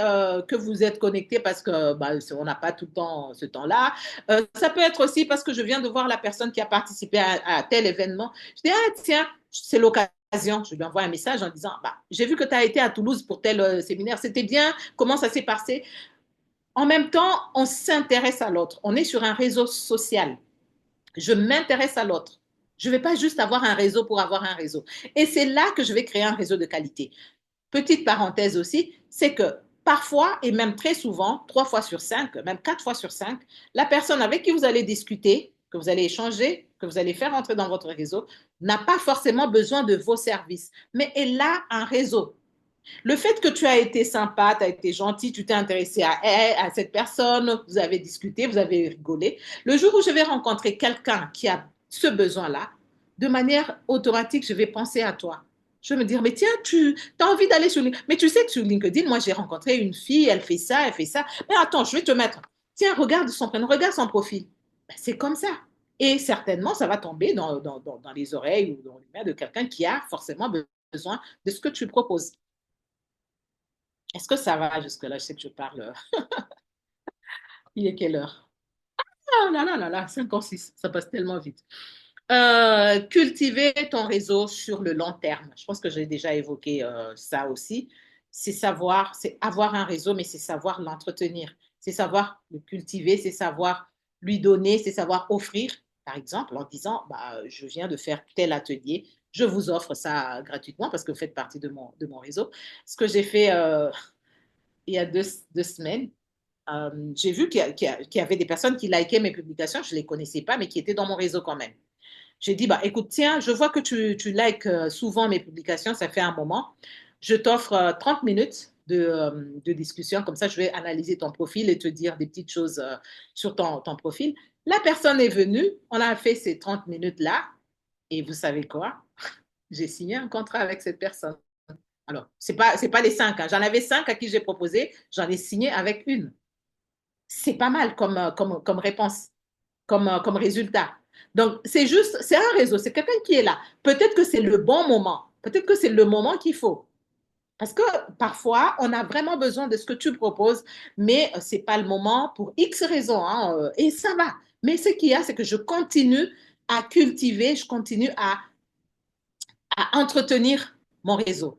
que vous êtes connecté parce que bah, on n'a pas tout le temps ce temps-là. Ça peut être aussi parce que je viens de voir la personne qui a participé à tel événement. Je dis, ah tiens, c'est l'occasion. Je lui envoie un message en disant, bah, j'ai vu que tu as été à Toulouse pour tel séminaire. C'était bien. Comment ça s'est passé? En même temps, on s'intéresse à l'autre. On est sur un réseau social. Je m'intéresse à l'autre. Je ne vais pas juste avoir un réseau pour avoir un réseau. Et c'est là que je vais créer un réseau de qualité. Petite parenthèse aussi, c'est que parfois, et même très souvent, 3 fois sur 5, même 4 fois sur 5, la personne avec qui vous allez discuter, que vous allez échanger, que vous allez faire entrer dans votre réseau, n'a pas forcément besoin de vos services, mais elle a un réseau. Le fait que tu as été sympa, tu as été gentil, tu t'es intéressé à cette personne, vous avez discuté, vous avez rigolé. Le jour où je vais rencontrer quelqu'un qui a ce besoin-là, de manière automatique, je vais penser à toi. Je vais me dire, mais tiens, tu as envie d'aller sur LinkedIn. Mais tu sais que sur LinkedIn, moi, j'ai rencontré une fille, elle fait ça, elle fait ça. Mais attends, je vais te mettre. Tiens, regarde son prénom, regarde son profil. Ben, c'est comme ça. Et certainement, ça va tomber dans les oreilles ou dans les mains de quelqu'un qui a forcément besoin de ce que tu proposes. Est-ce que ça va jusque-là? Je sais que je parle. Il est quelle heure? Ah là là là là, 56, ça passe tellement vite. Cultiver ton réseau sur le long terme. Je pense que j'ai déjà évoqué ça aussi. C'est savoir, c'est avoir un réseau, mais c'est savoir l'entretenir. C'est savoir le cultiver, c'est savoir lui donner, c'est savoir offrir, par exemple, en disant, bah, je viens de faire tel atelier, je vous offre ça gratuitement parce que vous faites partie de mon réseau. Ce que j'ai fait il y a 2 semaines, j'ai vu qu'il y avait des personnes qui likaient mes publications, je ne les connaissais pas, mais qui étaient dans mon réseau quand même. J'ai dit, bah, écoute, tiens, je vois que tu likes souvent mes publications, ça fait un moment. Je t'offre 30 minutes de discussion, comme ça je vais analyser ton profil et te dire des petites choses sur ton profil. La personne est venue, on a fait ces 30 minutes-là, et vous savez quoi? J'ai signé un contrat avec cette personne. Alors, c'est pas les 5, hein. J'en avais 5 à qui j'ai proposé, j'en ai signé avec une. C'est pas mal comme réponse, comme résultat. Donc, c'est juste, c'est un réseau, c'est quelqu'un qui est là. Peut-être que c'est le bon moment, peut-être que c'est le moment qu'il faut. Parce que parfois, on a vraiment besoin de ce que tu proposes, mais ce n'est pas le moment pour X raisons, hein, et ça va. Mais ce qu'il y a, c'est que je continue à cultiver, je continue à entretenir mon réseau.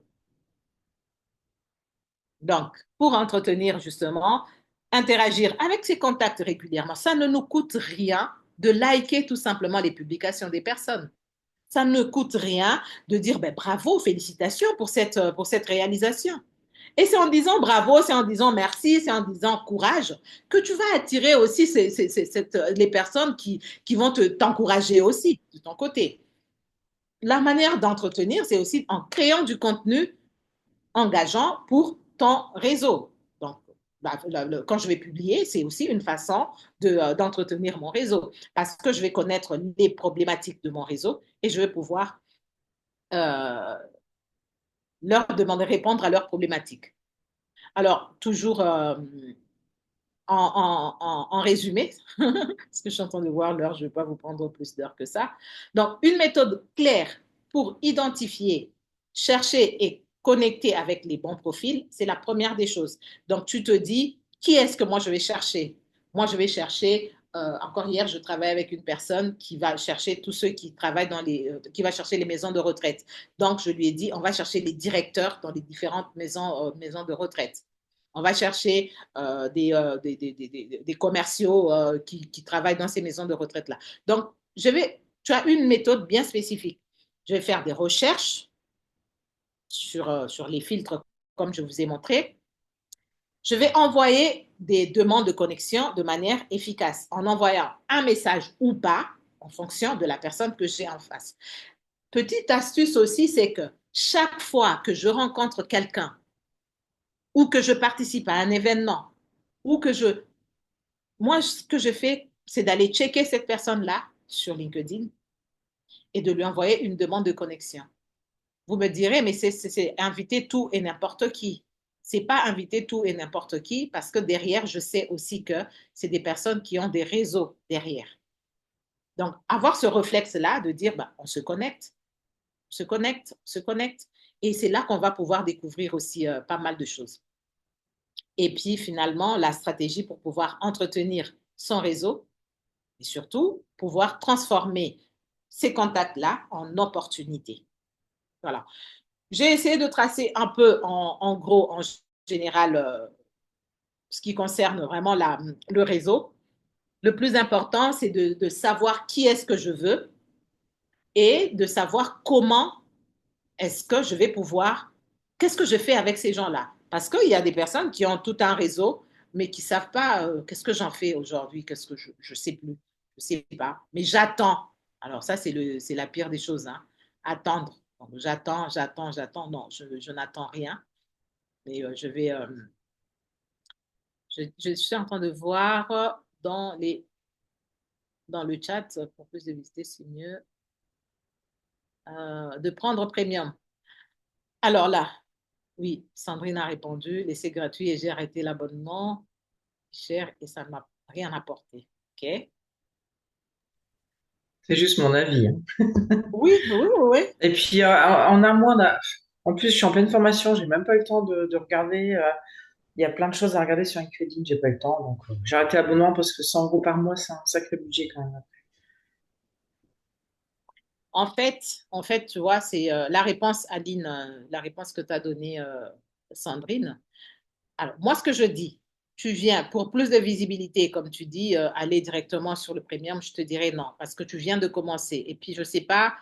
Donc, pour entretenir justement, interagir avec ces contacts régulièrement, ça ne nous coûte rien de liker tout simplement les publications des personnes. Ça ne coûte rien de dire ben, bravo, félicitations pour cette réalisation. Et c'est en disant bravo, c'est en disant merci, c'est en disant courage que tu vas attirer aussi les personnes qui vont t'encourager aussi de ton côté. La manière d'entretenir, c'est aussi en créant du contenu engageant pour ton réseau. Donc, bah, quand je vais publier, c'est aussi une façon d'entretenir mon réseau parce que je vais connaître les problématiques de mon réseau et je vais pouvoir euh, leur demander, répondre à leurs problématiques. Alors, toujours en résumé, parce que je suis en train de voir l'heure, je ne vais pas vous prendre plus d'heures que ça. Donc, une méthode claire pour identifier, chercher et connecter avec les bons profils, c'est la première des choses. Donc, tu te dis, qui est-ce que moi je vais chercher? Moi, je vais chercher, encore hier, je travaille avec une personne qui va chercher tous ceux qui travaillent qui va chercher les maisons de retraite. Donc, je lui ai dit, on va chercher les directeurs dans les différentes maisons de retraite. On va chercher des commerciaux qui travaillent dans ces maisons de retraite-là. Donc, tu as une méthode bien spécifique. Je vais faire des recherches sur les filtres, comme je vous ai montré. Je vais envoyer des demandes de connexion de manière efficace, en envoyant un message ou pas, en fonction de la personne que j'ai en face. Petite astuce aussi, c'est que chaque fois que je rencontre quelqu'un ou que je participe à un événement ou moi, ce que je fais, c'est d'aller checker cette personne-là sur LinkedIn et de lui envoyer une demande de connexion. Vous me direz, mais c'est inviter tout et n'importe qui. C'est pas inviter tout et n'importe qui parce que derrière, je sais aussi que c'est des personnes qui ont des réseaux derrière. Donc, avoir ce réflexe-là de dire, bah, on se connecte, se connecte, se connecte. Et c'est là qu'on va pouvoir découvrir aussi pas mal de choses. Et puis, finalement, la stratégie pour pouvoir entretenir son réseau et surtout pouvoir transformer ces contacts-là en opportunités. Voilà. J'ai essayé de tracer un peu en gros, en général, ce qui concerne vraiment le réseau. Le plus important, c'est de savoir qui est-ce que je veux et de savoir comment est-ce que je vais pouvoir, qu'est-ce que je fais avec ces gens-là. Parce qu'il y a des personnes qui ont tout un réseau, mais qui ne savent pas qu'est-ce que j'en fais aujourd'hui, qu'est-ce que je ne sais plus, je ne sais pas. Mais j'attends. Alors ça, c'est la pire des choses, hein. Attendre. Donc, j'attends. Non, je n'attends rien. Mais je suis en train de voir dans le chat, pour plus de visiter, c'est mieux, de prendre premium. Alors là, oui, Sandrine a répondu, laissez gratuit et j'ai arrêté l'abonnement cher et ça ne m'a rien apporté. OK? C'est juste mon avis, hein. Oui, oui, oui. Et puis, en un mois, en plus, je suis en pleine formation, j'ai même pas eu le temps de regarder. Il y a plein de choses à regarder sur LinkedIn, j'ai pas eu le temps. Donc, j'ai arrêté l'abonnement parce que 100 euros par mois, c'est un sacré budget quand même. En fait, tu vois, c'est la réponse, Aline, la réponse que tu as donnée, Sandrine. Alors, moi, ce que je dis, tu viens pour plus de visibilité, comme tu dis, aller directement sur le premium, je te dirais non, parce que tu viens de commencer. Et puis, je ne sais pas,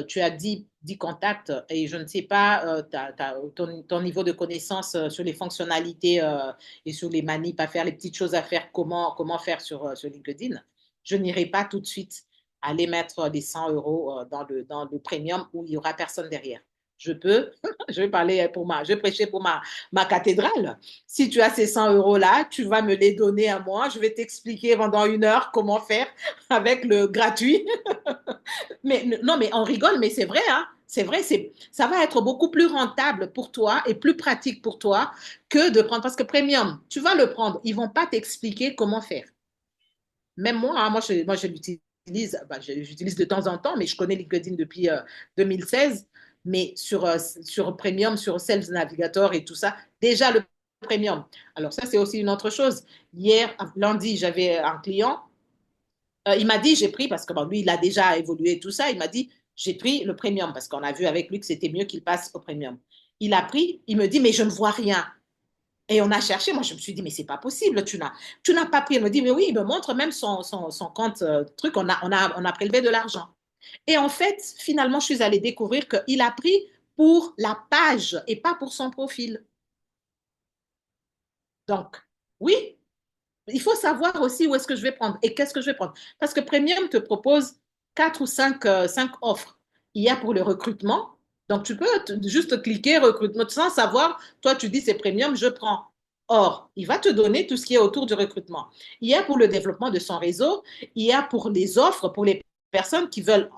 tu as 10 contacts et je ne sais pas ton niveau de connaissance sur les fonctionnalités et sur les manips à faire, les petites choses à faire, comment faire sur LinkedIn. Je n'irai pas tout de suite aller mettre les 100 euros dans le premium où il n'y aura personne derrière. Je vais parler je vais prêcher pour ma cathédrale. Si tu as ces 100 euros-là, tu vas me les donner à moi. Je vais t'expliquer pendant 1 heure comment faire avec le gratuit. Mais non, mais on rigole, mais c'est vrai, hein. C'est vrai, ça va être beaucoup plus rentable pour toi et plus pratique pour toi que de prendre, parce que premium, tu vas le prendre, ils vont pas t'expliquer comment faire. Même moi, hein, moi, je l'utilise, j'utilise de temps en temps, mais je connais LinkedIn depuis 2016. Mais sur Premium, sur Sales Navigator et tout ça, déjà le Premium. Alors ça, c'est aussi une autre chose. Hier, lundi, j'avais un client. Il m'a dit, j'ai pris, parce que bon, lui, il a déjà évolué tout ça, il m'a dit, j'ai pris le Premium, parce qu'on a vu avec lui que c'était mieux qu'il passe au Premium. Il a pris, il me dit, mais je ne vois rien. Et on a cherché, moi je me suis dit, mais c'est pas possible, tu n'as pas pris. Elle me dit, mais oui, il me montre même son compte truc, on a prélevé de l'argent. Et en fait, finalement, je suis allée découvrir qu'il a pris pour la page et pas pour son profil. Donc, oui, il faut savoir aussi où est-ce que je vais prendre et qu'est-ce que je vais prendre. Parce que Premium te propose 4 ou 5 offres. Il y a pour le recrutement. Donc, tu peux juste cliquer recrutement sans savoir, toi, tu dis c'est Premium, je prends. Or, il va te donner tout ce qui est autour du recrutement. Il y a pour le développement de son réseau, il y a pour les offres, pour les personnes qui veulent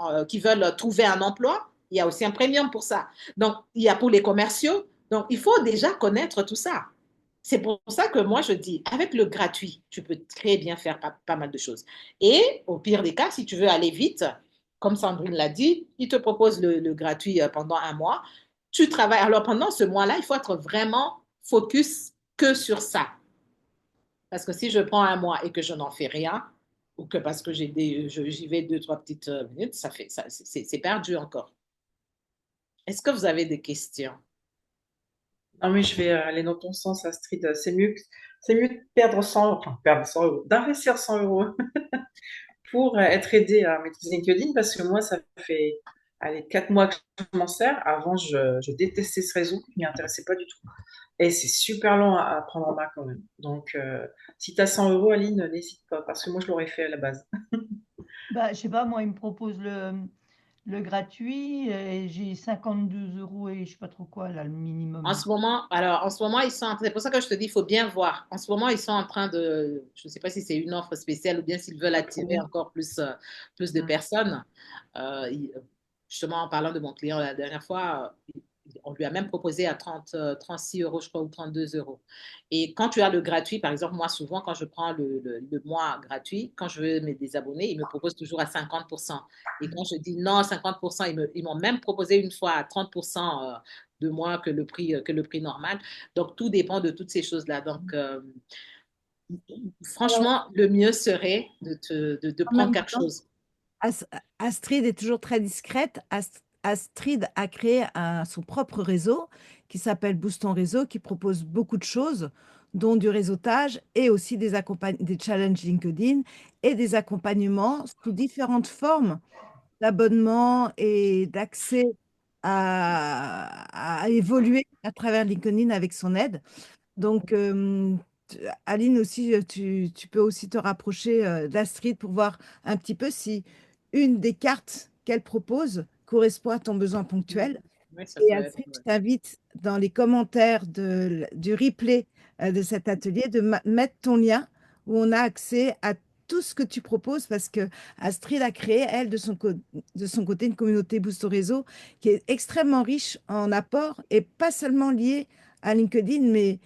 trouver un emploi, il y a aussi un premium pour ça. Donc, il y a pour les commerciaux. Donc, il faut déjà connaître tout ça. C'est pour ça que moi, je dis, avec le gratuit, tu peux très bien faire pas mal de choses. Et au pire des cas, si tu veux aller vite, comme Sandrine l'a dit, il te propose le gratuit pendant 1 mois. tu travailles. Alors pendant ce mois-là, il faut être vraiment focus que sur ça. Parce que si je prends un mois et que je n'en fais rien, ou que parce que j'y vais 2, 3 petites minutes, c'est perdu encore. Est-ce que vous avez des questions? Non, mais je vais aller dans ton sens, Astrid. C'est mieux de perdre 100 euros, enfin, perdre 100 euros, d'investir 100 euros pour être aidé à maîtriser LinkedIn parce que moi, ça fait allez, 4 mois que je m'en sers. Avant, je détestais ce réseau, je m'y intéressais pas du tout. Et c'est super long à prendre en main quand même. Donc, si tu as 100 euros, Aline, n'hésite pas parce que moi, je l'aurais fait à la base. Bah, je sais pas, moi, ils me proposent le gratuit et j'ai 52 euros et je sais pas trop quoi, là, le minimum. En ce moment, c'est pour ça que je te dis, il faut bien voir. En ce moment, ils sont en train je ne sais pas si c'est une offre spéciale ou bien s'ils veulent attirer encore plus de personnes. Justement, en parlant de mon client la dernière fois, on lui a même proposé à 36 euros, je crois, ou 32 euros. Et quand tu as le gratuit, par exemple, moi, souvent, quand je prends le mois gratuit, quand je veux me désabonner, ils me proposent toujours à 50%. Et quand je dis non, 50%, ils m'ont même proposé une fois à 30% de moins que le prix normal. Donc, tout dépend de toutes ces choses-là. Donc, Alors, franchement, le mieux serait de en prendre même quelque temps, chose. Astrid est toujours très discrète. Astrid a créé son propre réseau qui s'appelle Boost ton réseau, qui propose beaucoup de choses, dont du réseautage et aussi des challenges LinkedIn et des accompagnements sous différentes formes d'abonnement et d'accès à évoluer à travers LinkedIn avec son aide. Donc, Aline aussi, tu peux aussi te rapprocher d'Astrid pour voir un petit peu si une des cartes qu'elle propose correspond à ton besoin ponctuel. Oui, ça Et peut être. Astrid, je t'invite dans les commentaires du replay de cet atelier de mettre ton lien où on a accès à tout ce que tu proposes parce que Astrid a créé, elle, de son côté, une communauté Boost au réseau qui est extrêmement riche en apports et pas seulement liée à LinkedIn, mais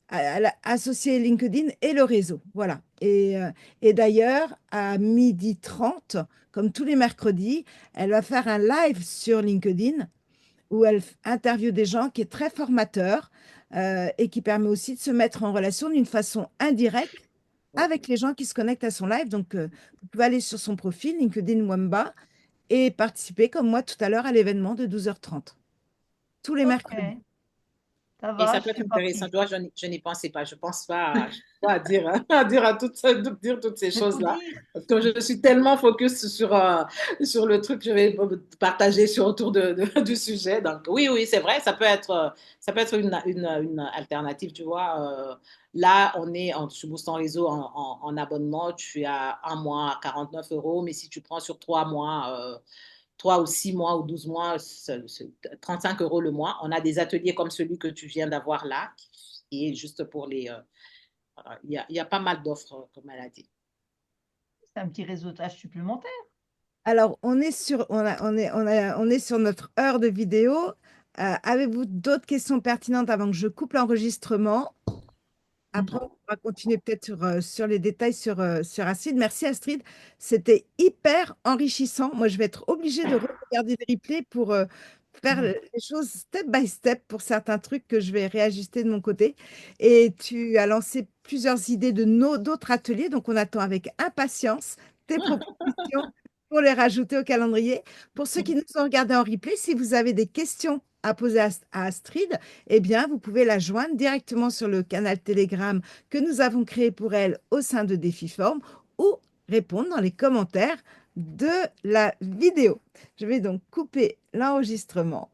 elle a associé LinkedIn et le réseau. Voilà. Et d'ailleurs, à 12h30, comme tous les mercredis, elle va faire un live sur LinkedIn où elle interviewe des gens qui est très formateur et qui permet aussi de se mettre en relation d'une façon indirecte avec les gens qui se connectent à son live. Donc, vous pouvez aller sur son profil LinkedIn Wamba et participer, comme moi tout à l'heure, à l'événement de 12h30, tous les mercredis. Ok, ça Et va, ça je peut être suis intéressant. partie. Tu vois, je n'y pensais pas. Je pense pas, à dire, dire toutes ces Il faut choses-là. dire. Parce que je suis tellement focus sur le truc que je vais partager autour du sujet. Donc, oui, oui, c'est vrai. Ça peut être une alternative. Tu vois, là, sur Boostant Réseau en abonnement. Tu as un mois à 49 euros. Mais si tu prends sur 3 mois, 3 ou 6 mois ou 12 mois, c'est 35 euros le mois. On a des ateliers comme celui que tu viens d'avoir là, qui est juste pour les. Il y a pas mal d'offres, comme elle a dit. C'est un petit réseautage supplémentaire. Alors, on est sur notre heure de vidéo. Avez-vous d'autres questions pertinentes avant que je coupe l'enregistrement? Après, on va continuer peut-être sur les détails sur Astrid. Merci Astrid. C'était hyper enrichissant. Moi, je vais être obligée de regarder le replay pour faire les choses step by step pour certains trucs que je vais réajuster de mon côté. Et tu as lancé plusieurs idées d'autres ateliers. Donc, on attend avec impatience tes propositions pour les rajouter au calendrier. Pour ceux qui nous ont regardés en replay, si vous avez des questions à poser à Astrid, eh bien, vous pouvez la joindre directement sur le canal Telegram que nous avons créé pour elle au sein de Défiform ou répondre dans les commentaires de la vidéo. Je vais donc couper l'enregistrement.